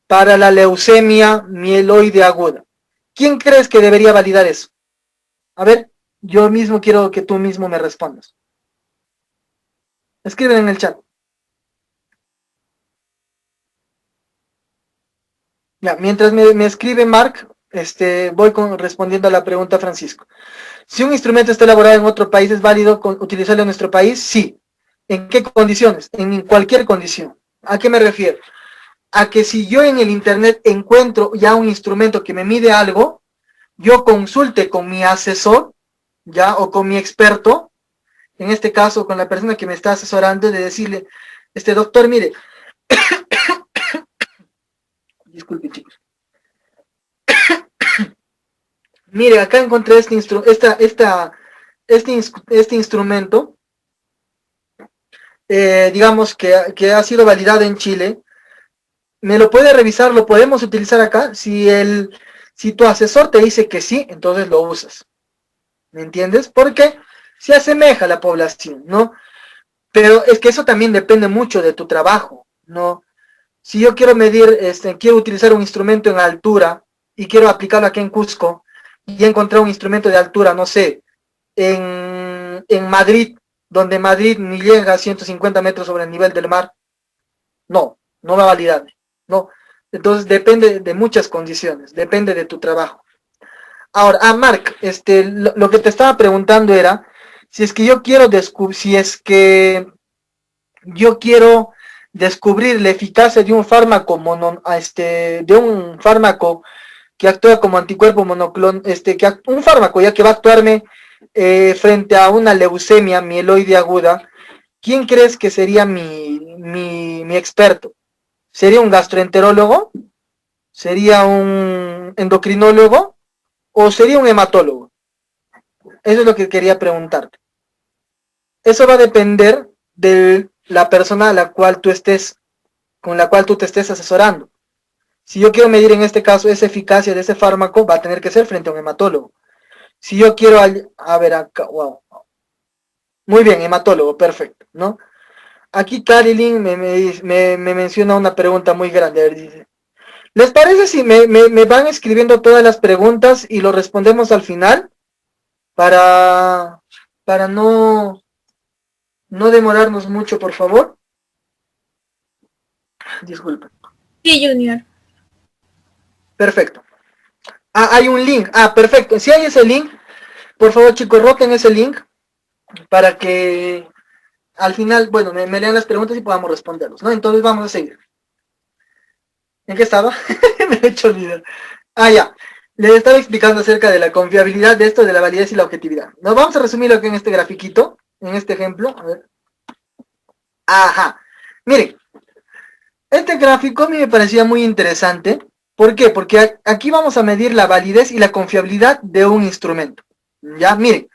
para la leucemia mieloide aguda. ¿Quién crees que debería validar eso? A ver, yo mismo quiero que tú mismo me respondas. Escriben en el chat. Ya, mientras me escribe Marc, voy respondiendo a la pregunta Francisco. Si un instrumento está elaborado en otro país, ¿es válido utilizarlo en nuestro país? Sí. ¿En qué condiciones? En cualquier condición. ¿A qué me refiero? A que si yo en el internet encuentro ya un instrumento que me mide algo, yo consulte con mi asesor ya, o con mi experto, en este caso con la persona que me está asesorando, de decirle, doctor, mire, disculpe chicos, mire, acá encontré este instrumento, digamos que ha sido validado en Chile. ¿Me lo puede revisar? ¿Lo podemos utilizar acá? Si tu asesor te dice que sí, entonces lo usas. ¿Me entiendes? Porque se asemeja a la población, ¿no? Pero es que eso también depende mucho de tu trabajo, ¿no? Si yo quiero medir, quiero utilizar un instrumento en altura y quiero aplicarlo aquí en Cusco y encontrar un instrumento de altura, no sé, en Madrid, donde Madrid ni llega a 150 metros sobre el nivel del mar, no va a validar, no. Entonces depende de muchas condiciones, depende de tu trabajo. Ahora, Mark, lo que te estaba preguntando era si es que yo quiero descubrir la eficacia de un fármaco que actúa como anticuerpo monoclon, un fármaco ya que va a actuarme frente a una leucemia mieloide aguda. ¿Quién crees que sería mi experto? ¿Sería un gastroenterólogo? ¿Sería un endocrinólogo? ¿O sería un hematólogo? Eso es lo que quería preguntarte. Eso va a depender de la persona con la cual tú te estés asesorando. Si yo quiero medir en este caso esa eficacia de ese fármaco, va a tener que ser frente a un hematólogo. Si yo quiero, a ver acá, wow. Muy bien, hematólogo, perfecto, ¿no? Aquí Carilyn me menciona una pregunta muy grande. A ver, dice, ¿les parece si me van escribiendo todas las preguntas y lo respondemos al final? Para, para no demorarnos mucho, por favor. Disculpen. Sí, Junior. Perfecto. Hay un link. Perfecto. Si hay ese link, por favor, chicos, roten ese link para que al final, bueno, me lean las preguntas y podamos responderlos, ¿no? Entonces vamos a seguir. ¿En qué estaba? Me he hecho olvidar. Ya. Les estaba explicando acerca de la confiabilidad de esto, de la validez y la objetividad. Nos vamos a resumirlo aquí en este grafiquito, en este ejemplo. A ver. Ajá. Miren, este gráfico a mí me parecía muy interesante. ¿Por qué? Porque aquí vamos a medir la validez y la confiabilidad de un instrumento. Ya, miren.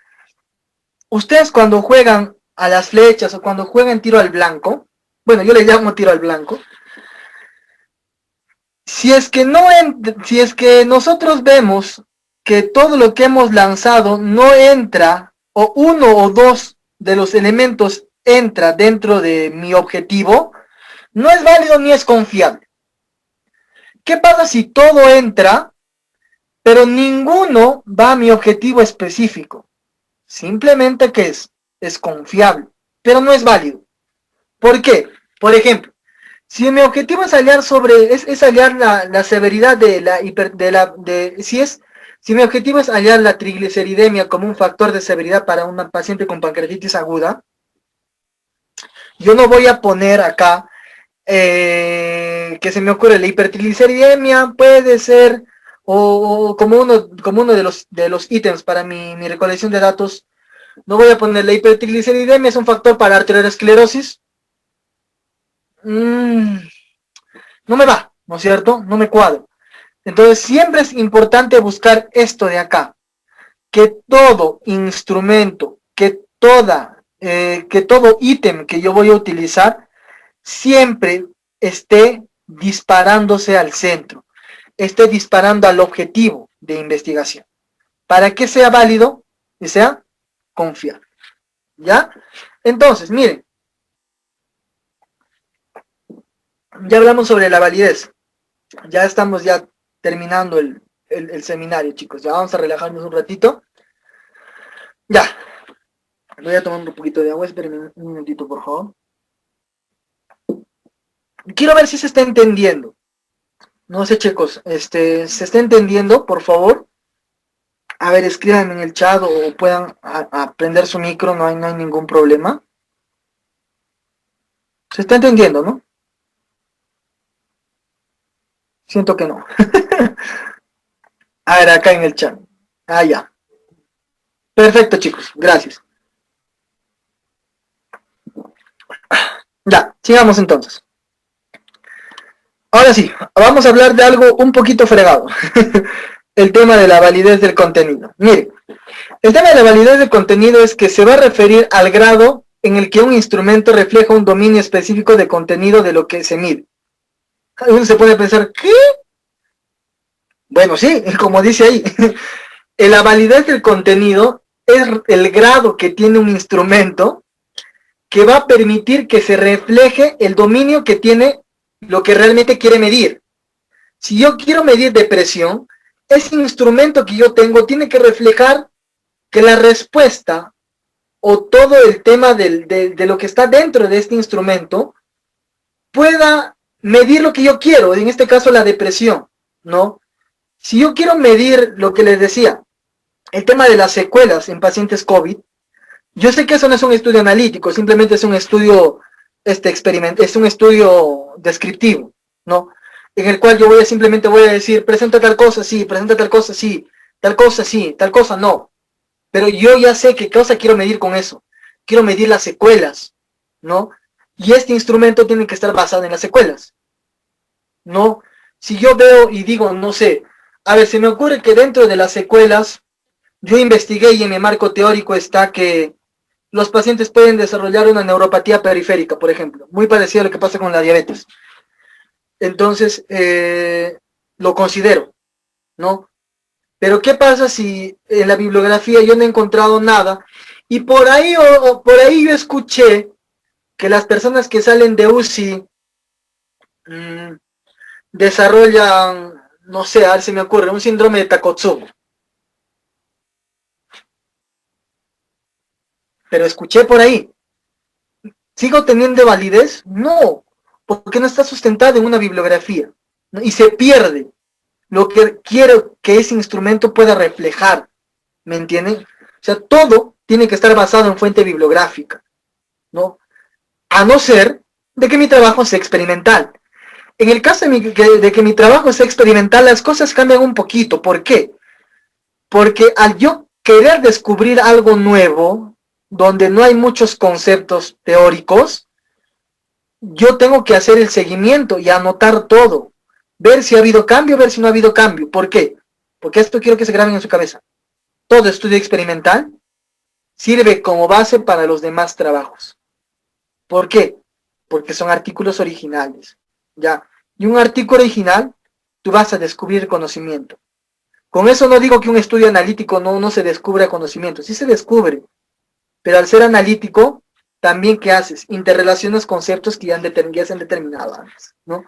Ustedes cuando juegan a las flechas o cuando juegan tiro al blanco, bueno, yo le llamo tiro al blanco, si es que nosotros vemos que todo lo que hemos lanzado no entra, o uno o dos de los elementos entra dentro de mi objetivo, no es válido ni es confiable. ¿Qué pasa si todo entra, pero ninguno va a mi objetivo específico? Simplemente que es confiable, pero no es válido. ¿Por qué? Por ejemplo, si mi objetivo es hallar la severidad de la si mi objetivo es hallar la trigliceridemia como un factor de severidad para una paciente con pancreatitis aguda, yo no voy a poner acá que se me ocurre la hipertrigliceridemia puede ser o como uno de los ítems para mi recolección de datos. No voy a poner la hipertrigliceridemia es un factor para arteriosclerosis. No me va, ¿no es cierto? No me cuadra. Entonces siempre es importante buscar esto de acá, que todo instrumento, que todo ítem que yo voy a utilizar siempre esté disparándose al centro, esté disparando al objetivo de investigación, para que sea válido y sea confiable. ¿Ya? Entonces, miren, ya hablamos sobre la validez, ya estamos terminando el seminario, chicos, ya vamos a relajarnos un ratito. Ya, voy a tomar un poquito de agua, espérenme un minutito, por favor. Quiero ver si se está entendiendo. No sé, chicos, ¿se está entendiendo, por favor? A ver, escríbanme en el chat o puedan aprender su micro, no hay ningún problema. ¿Se está entendiendo, no? Siento que no. A ver, acá en el chat. Ya. Perfecto, chicos, gracias. Ya, sigamos entonces. Ahora sí, vamos a hablar de algo un poquito fregado. El tema de la validez del contenido. Mire, el tema de la validez del contenido es que se va a referir al grado en el que un instrumento refleja un dominio específico de contenido de lo que se mide. Uno se puede pensar, ¿qué? Bueno, sí, como dice ahí, la validez del contenido es el grado que tiene un instrumento que va a permitir que se refleje el dominio que tiene lo que realmente quiere medir. Si yo quiero medir depresión, ese instrumento que yo tengo tiene que reflejar que la respuesta o todo el tema de lo que está dentro de este instrumento pueda medir lo que yo quiero, en este caso la depresión, ¿no? Si yo quiero medir lo que les decía, el tema de las secuelas en pacientes COVID, yo sé que eso no es un estudio analítico, simplemente es un estudio es un estudio descriptivo, ¿no? En el cual yo simplemente voy a decir, presenta tal cosa, sí, presenta tal cosa, sí, tal cosa, sí, tal cosa, no. Pero yo ya sé qué cosa quiero medir con eso. Quiero medir las secuelas, ¿no? Y este instrumento tiene que estar basado en las secuelas, ¿no? Si yo veo y digo, no sé, a ver, se me ocurre que dentro de las secuelas, yo investigué y en mi marco teórico está que los pacientes pueden desarrollar una neuropatía periférica, por ejemplo, muy parecido a lo que pasa con la diabetes. Entonces, lo considero, ¿no? Pero ¿qué pasa si en la bibliografía yo no he encontrado nada? Y por ahí yo escuché que las personas que salen de UCI desarrollan, no sé, a ver si me ocurre, un síndrome de Takotsubo. Pero escuché por ahí. ¿Sigo teniendo validez? No, porque no está sustentado en una bibliografía, ¿no? Y se pierde lo que quiero que ese instrumento pueda reflejar, ¿me entienden? O sea, todo tiene que estar basado en fuente bibliográfica, ¿no? A no ser de que mi trabajo sea experimental. En el caso de que mi trabajo sea experimental, las cosas cambian un poquito. ¿Por qué? Porque al yo querer descubrir algo nuevo, donde no hay muchos conceptos teóricos, yo tengo que hacer el seguimiento y anotar todo. Ver si ha habido cambio, ver si no ha habido cambio. ¿Por qué? Porque esto quiero que se graben en su cabeza. Todo estudio experimental sirve como base para los demás trabajos. ¿Por qué? Porque son artículos originales, ¿ya? Y un artículo original, tú vas a descubrir conocimiento. Con eso no digo que un estudio analítico no se descubra conocimiento, sí se descubre, pero al ser analítico, también ¿qué haces? Interrelacionas conceptos que ya se han determinado antes, ¿no?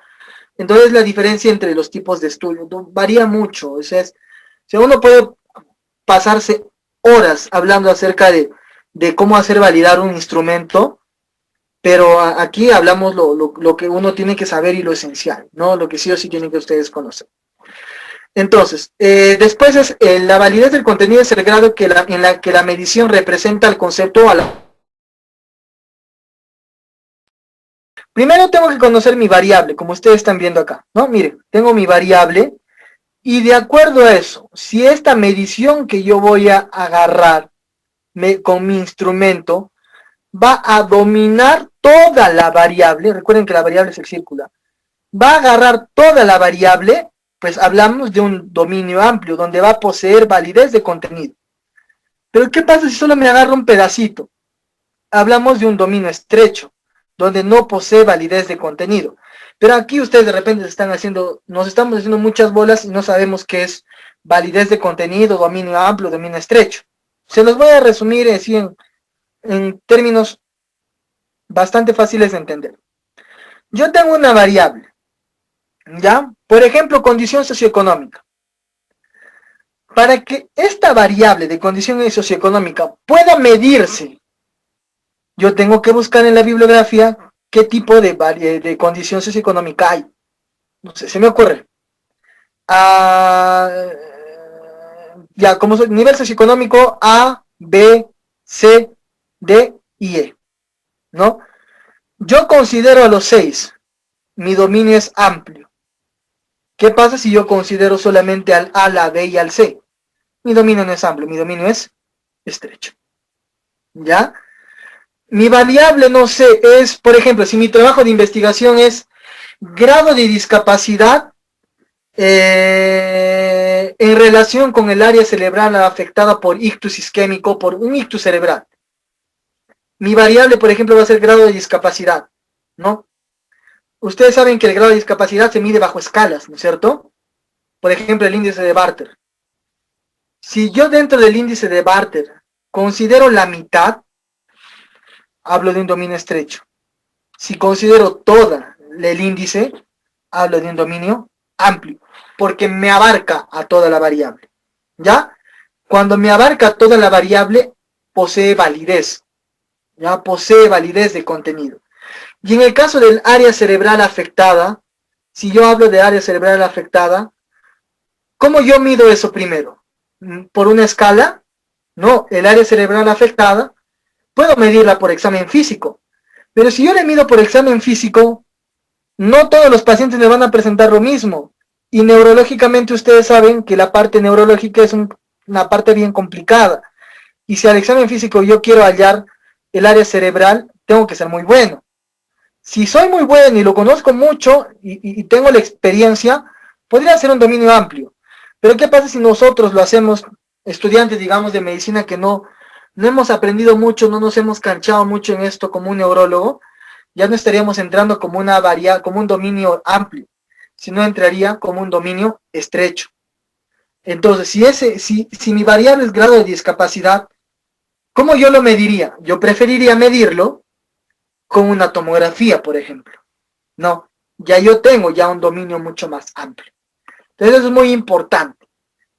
Entonces la diferencia entre los tipos de estudio varía mucho, o sea, uno puede pasarse horas hablando acerca de cómo hacer validar un instrumento, pero aquí hablamos lo que uno tiene que saber y lo esencial, ¿no? Lo que sí o sí tienen que ustedes conocer. Entonces, después es la validez del contenido es el grado en la que la medición representa el concepto a la... Primero tengo que conocer mi variable, como ustedes están viendo acá, ¿no? Miren, tengo mi variable y de acuerdo a eso, si esta medición que yo voy a agarrar con mi instrumento va a dominar toda la variable, recuerden que la variable es el círculo, va a agarrar toda la variable, pues hablamos de un dominio amplio, donde va a poseer validez de contenido. Pero ¿qué pasa si solo me agarra un pedacito? Hablamos de un dominio estrecho, donde no posee validez de contenido. Pero aquí ustedes de repente nos estamos haciendo muchas bolas y no sabemos qué es validez de contenido, dominio amplio, dominio estrecho. Se los voy a resumir así en términos bastante fáciles de entender. Yo tengo una variable, ¿ya? Por ejemplo, condición socioeconómica. Para que esta variable de condición socioeconómica pueda medirse, yo tengo que buscar en la bibliografía qué tipo de condición socioeconómica hay. No sé, se me ocurre. Ya, como nivel socioeconómico A, B, C, D y E, ¿no? Yo considero a los 6, mi dominio es amplio. ¿Qué pasa si yo considero solamente al A, la B y al C? Mi dominio no es amplio, mi dominio es estrecho. ¿Ya? Mi variable, no sé, es, por ejemplo, si mi trabajo de investigación es grado de discapacidad en relación con el área cerebral afectada por ictus isquémico, por un ictus cerebral. Mi variable, por ejemplo, va a ser grado de discapacidad, ¿no? Ustedes saben que el grado de discapacidad se mide bajo escalas, ¿no es cierto? Por ejemplo, el índice de Barter. Si yo dentro del índice de Barter considero la mitad, hablo de un dominio estrecho. Si considero toda el índice, hablo de un dominio amplio, porque me abarca a toda la variable. ¿Ya? Cuando me abarca toda la variable, posee validez. ¿Ya? Posee validez de contenido. Y en el caso del área cerebral afectada, si yo hablo de área cerebral afectada, ¿cómo yo mido eso primero? ¿Por una escala? No, el área cerebral afectada puedo medirla por examen físico, pero si yo le mido por examen físico, no todos los pacientes me van a presentar lo mismo, y neurológicamente ustedes saben que la parte neurológica es una parte bien complicada, y si al examen físico yo quiero hallar el área cerebral, tengo que ser muy bueno. Si soy muy bueno y lo conozco mucho y tengo la experiencia, podría ser un dominio amplio. Pero ¿qué pasa si nosotros lo hacemos, estudiantes, digamos, de medicina que no hemos aprendido mucho, no nos hemos canchado mucho en esto como un neurólogo? Ya no estaríamos entrando como como un dominio amplio, sino entraría como un dominio estrecho. Entonces, si mi variable es grado de discapacidad, ¿cómo yo lo mediría? Yo preferiría medirlo con una tomografía, por ejemplo. No, ya yo tengo ya un dominio mucho más amplio. Entonces es muy importante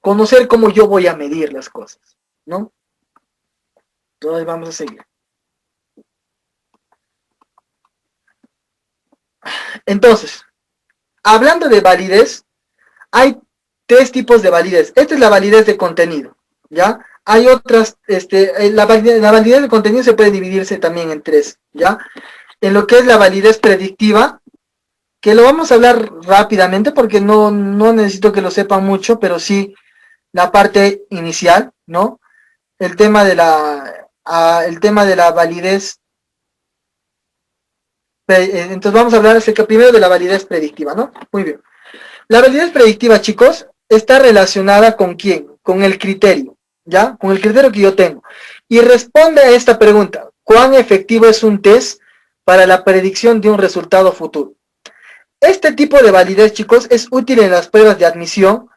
conocer cómo yo voy a medir las cosas, ¿no? Entonces vamos a seguir. Entonces, hablando de validez, hay tres tipos de validez. Esta es la validez de contenido, ¿ya? Hay otras, la validez de contenido se puede dividirse también en tres, ¿ya? En lo que es la validez predictiva, que lo vamos a hablar rápidamente porque no necesito que lo sepan mucho, pero sí la parte inicial, ¿no? El tema de la validez. Entonces vamos a hablar acerca primero de la validez predictiva, ¿no? Muy bien. La validez predictiva, chicos, está relacionada con quién? Con el criterio, ¿ya? Con el criterio que yo tengo. Y responde a esta pregunta: ¿cuán efectivo es un test para la predicción de un resultado futuro? Este tipo de validez, chicos, es útil en las pruebas de admisión,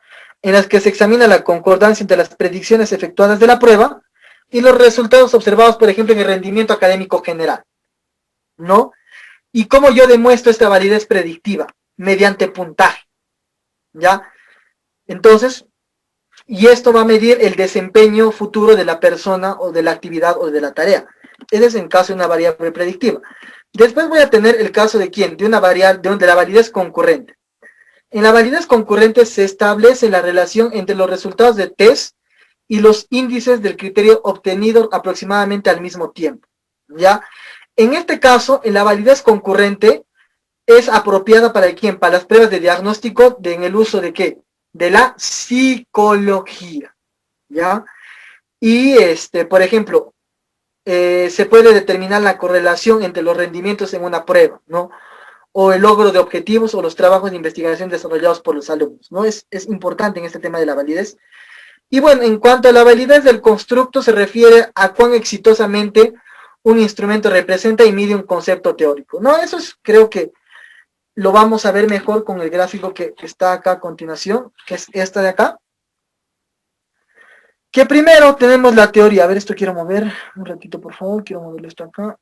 en las que se examina la concordancia entre las predicciones efectuadas de la prueba y los resultados observados, por ejemplo, en el rendimiento académico general, ¿no? ¿Y cómo yo demuestro esta validez predictiva? Mediante puntaje, ¿ya? Entonces, y esto va a medir el desempeño futuro de la persona o de la actividad o de la tarea. Ese es en caso de una variable predictiva. Después voy a tener el caso de quién, de una variable, de la validez concurrente. En la validez concurrente se establece la relación entre los resultados de test y los índices del criterio obtenido aproximadamente al mismo tiempo, ¿ya? En este caso, en la validez concurrente es apropiada para quién, para las pruebas de diagnóstico en el uso de qué, de la psicología, ¿ya? Y por ejemplo, se puede determinar la correlación entre los rendimientos en una prueba, ¿no? O el logro de objetivos o los trabajos de investigación desarrollados por los alumnos, ¿no? Es importante en este tema de la validez. Y bueno, en cuanto a la validez del constructo, se refiere a cuán exitosamente un instrumento representa y mide un concepto teórico, ¿no? Eso es, creo que lo vamos a ver mejor con el gráfico que está acá a continuación, que es esta de acá. Que primero tenemos la teoría. A ver, esto quiero mover un ratito, por favor. Quiero moverlo esto acá.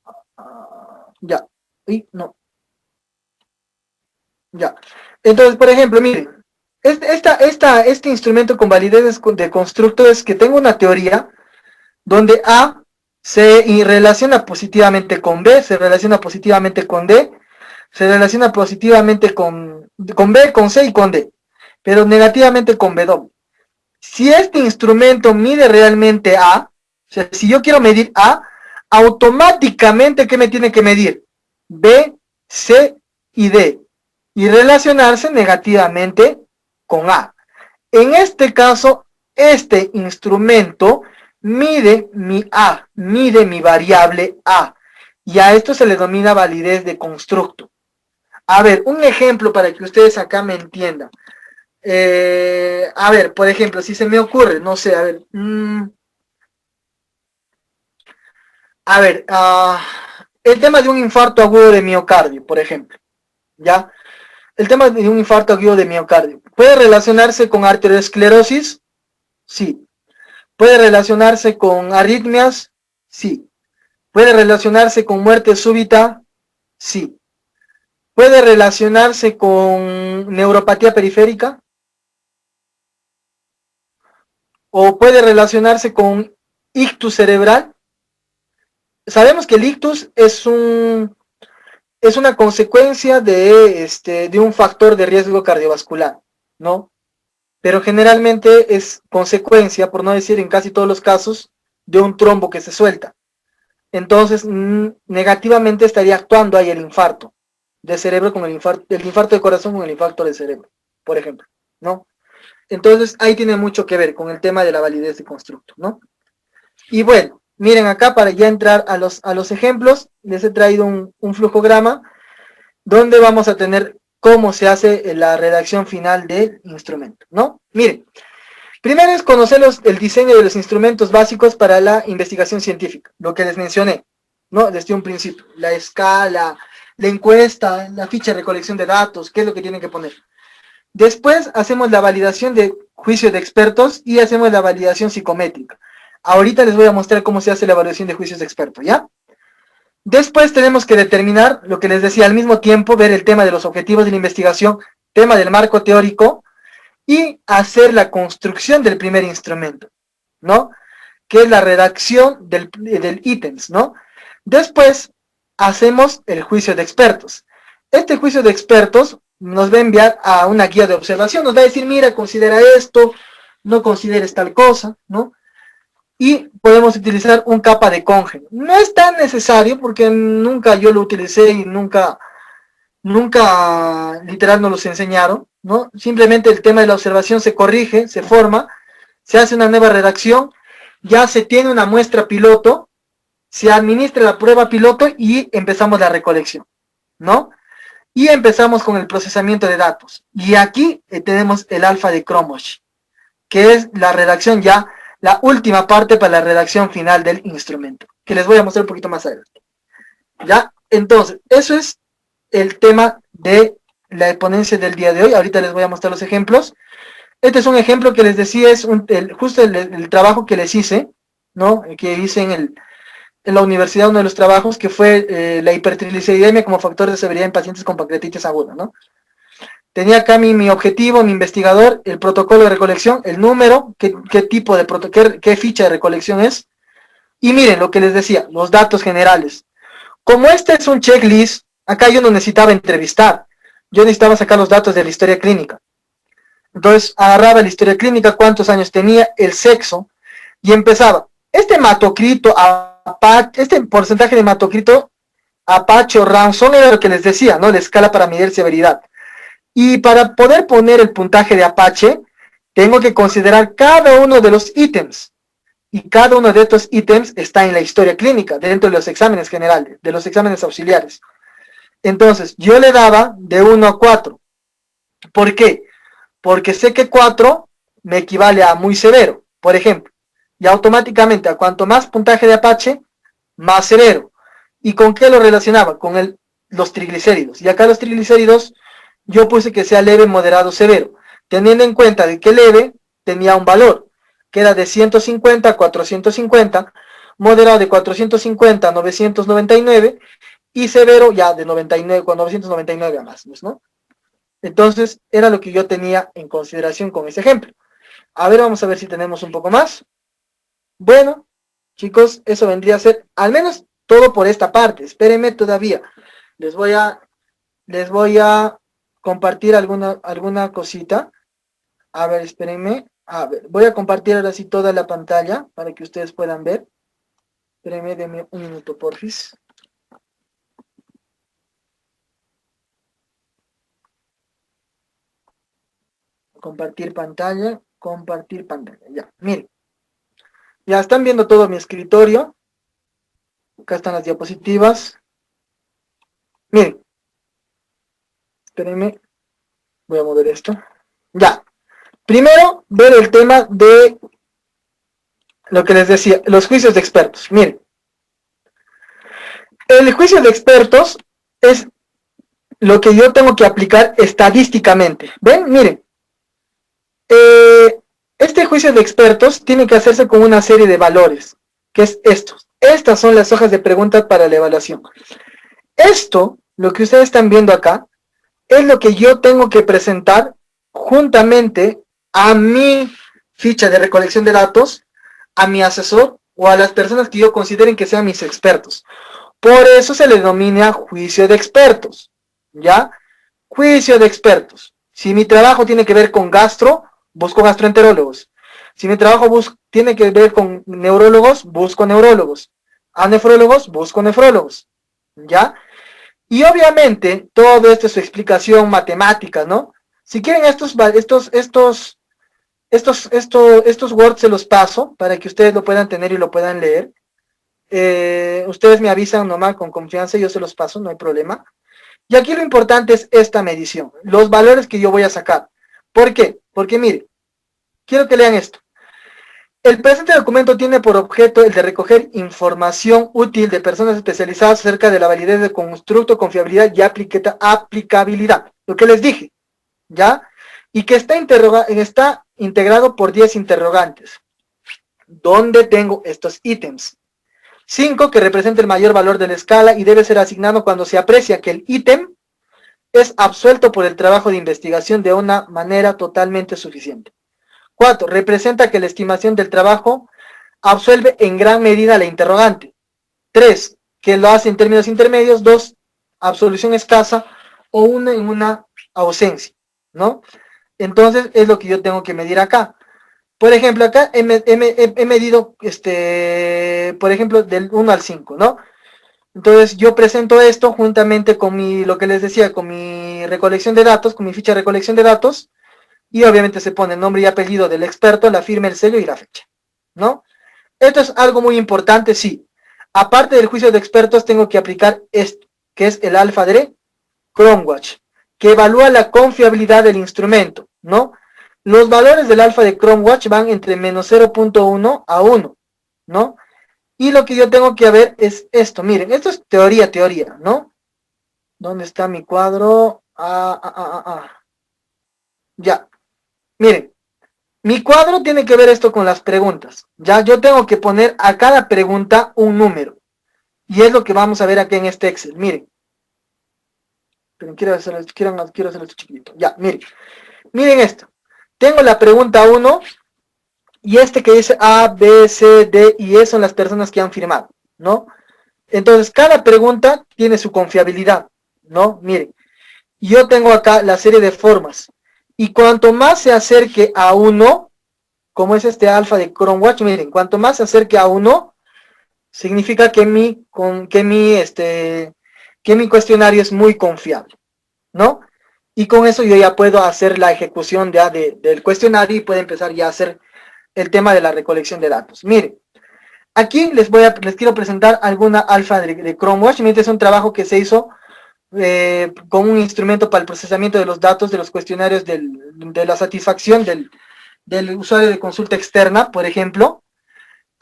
Ya. Y no. Ya. Entonces, por ejemplo, miren. Este instrumento con validez de constructo es que tengo una teoría donde A se relaciona positivamente con B, se relaciona positivamente con D, se relaciona positivamente con B, con C y con D, pero negativamente con B. Si este instrumento mide realmente A, o sea, si yo quiero medir A, automáticamente, ¿qué me tiene que medir? B, C y D, y relacionarse negativamente con A. En este caso, este instrumento mide mi A, mide mi variable A. Y a esto se le denomina validez de constructo. A ver, un ejemplo para que ustedes acá me entiendan. A ver, por ejemplo, si se me ocurre, no sé, a ver. El tema de un infarto agudo de miocardio, por ejemplo. ¿Ya? El tema de un infarto agudo de miocardio. ¿Puede relacionarse con arteriosclerosis? Sí. ¿Puede relacionarse con arritmias? Sí. ¿Puede relacionarse con muerte súbita? Sí. ¿Puede relacionarse con neuropatía periférica? ¿O puede relacionarse con ictus cerebral? Sabemos que el ictus es una consecuencia de un factor de riesgo cardiovascular, ¿no? Pero generalmente es consecuencia, por no decir en casi todos los casos, de un trombo que se suelta. Entonces, negativamente estaría actuando ahí el infarto de cerebro con el infarto de corazón con el infarto de cerebro, por ejemplo, ¿no? Entonces, ahí tiene mucho que ver con el tema de la validez de constructo, ¿no? Y bueno, miren acá para ya entrar a los ejemplos, les he traído un flujograma donde vamos a tener cómo se hace la redacción final del instrumento, ¿no? Miren, primero es conocer el diseño de los instrumentos básicos para la investigación científica, lo que les mencioné, ¿no? Desde un principio, la escala, la encuesta, la ficha de recolección de datos, qué es lo que tienen que poner. Después hacemos la validación de juicio de expertos y hacemos la validación psicométrica. Ahorita les voy a mostrar cómo se hace la evaluación de juicios de expertos, ¿ya? Después tenemos que determinar, lo que les decía, al mismo tiempo ver el tema de los objetivos de la investigación, tema del marco teórico y hacer la construcción del primer instrumento, ¿no? Que es la redacción del ítems, ¿no? Después hacemos el juicio de expertos. Este juicio de expertos nos va a enviar a una guía de observación, nos va a decir, mira, considera esto, no consideres tal cosa, ¿no? Y podemos utilizar un capa de congen. No es tan necesario porque nunca yo lo utilicé y nunca literal nos los enseñaron, ¿no? Simplemente el tema de la observación se corrige, se forma, se hace una nueva redacción, ya se tiene una muestra piloto, se administra la prueba piloto y empezamos la recolección, ¿no? Y empezamos con el procesamiento de datos. Y aquí tenemos el alfa de Chromoshy, que es la redacción ya, la última parte para la redacción final del instrumento, que les voy a mostrar un poquito más adelante. ¿Ya? Entonces, eso es el tema de la ponencia del día de hoy. Ahorita les voy a mostrar los ejemplos. Este es un ejemplo que les decía, es justo el trabajo que les hice, ¿no? Que hice en la universidad, uno de los trabajos, que fue la hipertrigliceridemia como factor de severidad en pacientes con pancreatitis aguda, ¿no? Tenía acá mi objetivo, mi investigador, el protocolo de recolección, el número, qué tipo de qué ficha de recolección es. Y miren lo que les decía, los datos generales. Como este es un checklist, acá yo no necesitaba entrevistar, yo necesitaba sacar los datos de la historia clínica. Entonces agarraba la historia clínica, cuántos años tenía, el sexo, y empezaba. Este hematocrito, este porcentaje de hematocrito, Apache o Ransom era lo que les decía, ¿no? La escala para medir severidad. Y para poder poner el puntaje de Apache, tengo que considerar cada uno de los ítems. Y cada uno de estos ítems está en la historia clínica, dentro de los exámenes generales, de los exámenes auxiliares. Entonces, yo le daba de 1 a 4. ¿Por qué? Porque sé que 4 me equivale a muy severo, por ejemplo. Y automáticamente, a cuanto más puntaje de Apache, más severo. ¿Y con qué lo relacionaba? Con los triglicéridos. Y acá los triglicéridos, yo puse que sea leve, moderado, severo. Teniendo en cuenta de que leve tenía un valor, que era de 150 a 450, moderado de 450 a 999, y severo ya de 99, con 999 a más, ¿no? Entonces, era lo que yo tenía en consideración con ese ejemplo. A ver, vamos a ver si tenemos un poco más. Bueno, chicos, eso vendría a ser al menos todo por esta parte. Espérenme todavía. Les voy a, les voy a compartir alguna cosita. A ver, espérenme. A ver, voy a compartir ahora sí toda la pantalla para que ustedes puedan ver. Espérenme, denme un minuto, porfis. Compartir pantalla, ya. Miren. Ya están viendo todo mi escritorio. Acá están las diapositivas. Miren, espérenme, voy a mover esto. Ya, primero ver el tema de lo que les decía, los juicios de expertos. Miren, el juicio de expertos es lo que yo tengo que aplicar estadísticamente. ¿Ven? Miren, este juicio de expertos tiene que hacerse con una serie de valores, que es estos. Estas son las hojas de preguntas para la evaluación. Esto, lo que ustedes están viendo acá, es lo que yo tengo que presentar juntamente a mi ficha de recolección de datos, a mi asesor o a las personas que yo consideren que sean mis expertos. Por eso se le denomina juicio de expertos, ¿ya? Juicio de expertos. Si mi trabajo tiene que ver con gastro, busco gastroenterólogos. Si mi trabajo tiene que ver con neurólogos, busco neurólogos. A nefrólogos, busco nefrólogos, ¿ya? Y obviamente, todo esto es su explicación matemática, ¿no? Si quieren estos Word se los paso para que ustedes lo puedan tener y lo puedan leer. Ustedes me avisan nomás con confianza, yo se los paso, no hay problema. Y aquí lo importante es esta medición, los valores que yo voy a sacar. ¿Por qué? Porque mire, quiero que lean esto. El presente documento tiene por objeto el de recoger información útil de personas especializadas acerca de la validez del constructo, confiabilidad y aplicabilidad. Lo que les dije, ¿ya? Y que está integrado por 10 interrogantes. ¿Dónde tengo estos ítems? 5, que representa el mayor valor de la escala y debe ser asignado cuando se aprecia que el ítem es absuelto por el trabajo de investigación de una manera totalmente suficiente. 4, representa que la estimación del trabajo absuelve en gran medida la interrogante. 3, que lo hace en términos intermedios. 2, absolución escasa o en una ausencia, ¿no? Entonces es lo que yo tengo que medir acá. Por ejemplo, acá he medido, por ejemplo, del 1 al 5, ¿no? Entonces yo presento esto juntamente con lo que les decía, con mi recolección de datos, con mi ficha de recolección de datos, y obviamente se pone el nombre y apellido del experto, la firma, el sello y la fecha, ¿no? Esto es algo muy importante, sí. Aparte del juicio de expertos, tengo que aplicar esto, que es el alfa de ChromeWatch, que evalúa la confiabilidad del instrumento, ¿no? Los valores del alfa de ChromeWatch van entre menos 0.1 a 1, ¿no? Y lo que yo tengo que ver es esto. Miren, esto es teoría, ¿no? ¿Dónde está mi cuadro? Ya. Miren, mi cuadro tiene que ver esto con las preguntas. Ya, yo tengo que poner a cada pregunta un número. Y es lo que vamos a ver aquí en este Excel. Miren. Pero quiero hacerlo esto chiquitito. Ya, miren. Miren esto. Tengo la pregunta 1 y que dice A, B, C, D y E son las personas que han firmado, ¿no? Entonces, cada pregunta tiene su confiabilidad, ¿no? Miren, yo tengo acá la serie de formas. Y cuanto más se acerque a 1, como es este alfa de ChromeWatch, miren, cuanto más se acerque a 1, significa que mi cuestionario es muy confiable, ¿no? Y con eso yo ya puedo hacer la ejecución ya del cuestionario y puedo empezar ya a hacer el tema de la recolección de datos. Miren, aquí les quiero presentar alguna alfa de ChromeWatch. Miren, es un trabajo que se hizo con un instrumento para el procesamiento de los datos de los cuestionarios de la satisfacción del usuario de consulta externa, por ejemplo.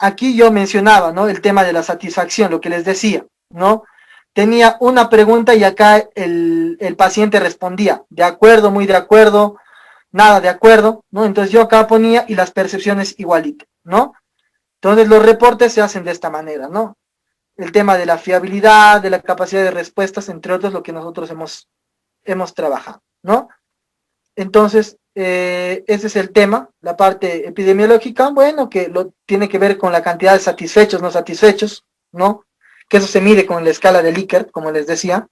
Aquí yo mencionaba, ¿no? El tema de la satisfacción, lo que les decía, ¿no? Tenía una pregunta y acá el paciente respondía, de acuerdo, muy de acuerdo, nada de acuerdo, ¿no? Entonces yo acá ponía y las percepciones igualitas, ¿no? Entonces los reportes se hacen de esta manera, ¿no? El tema de la fiabilidad, de la capacidad de respuestas, entre otros, lo que nosotros hemos trabajado, ¿no? Entonces, ese es el tema, la parte epidemiológica, bueno, que tiene que ver con la cantidad de satisfechos, no satisfechos, ¿no? Que eso se mide con la escala de Likert, como les decía.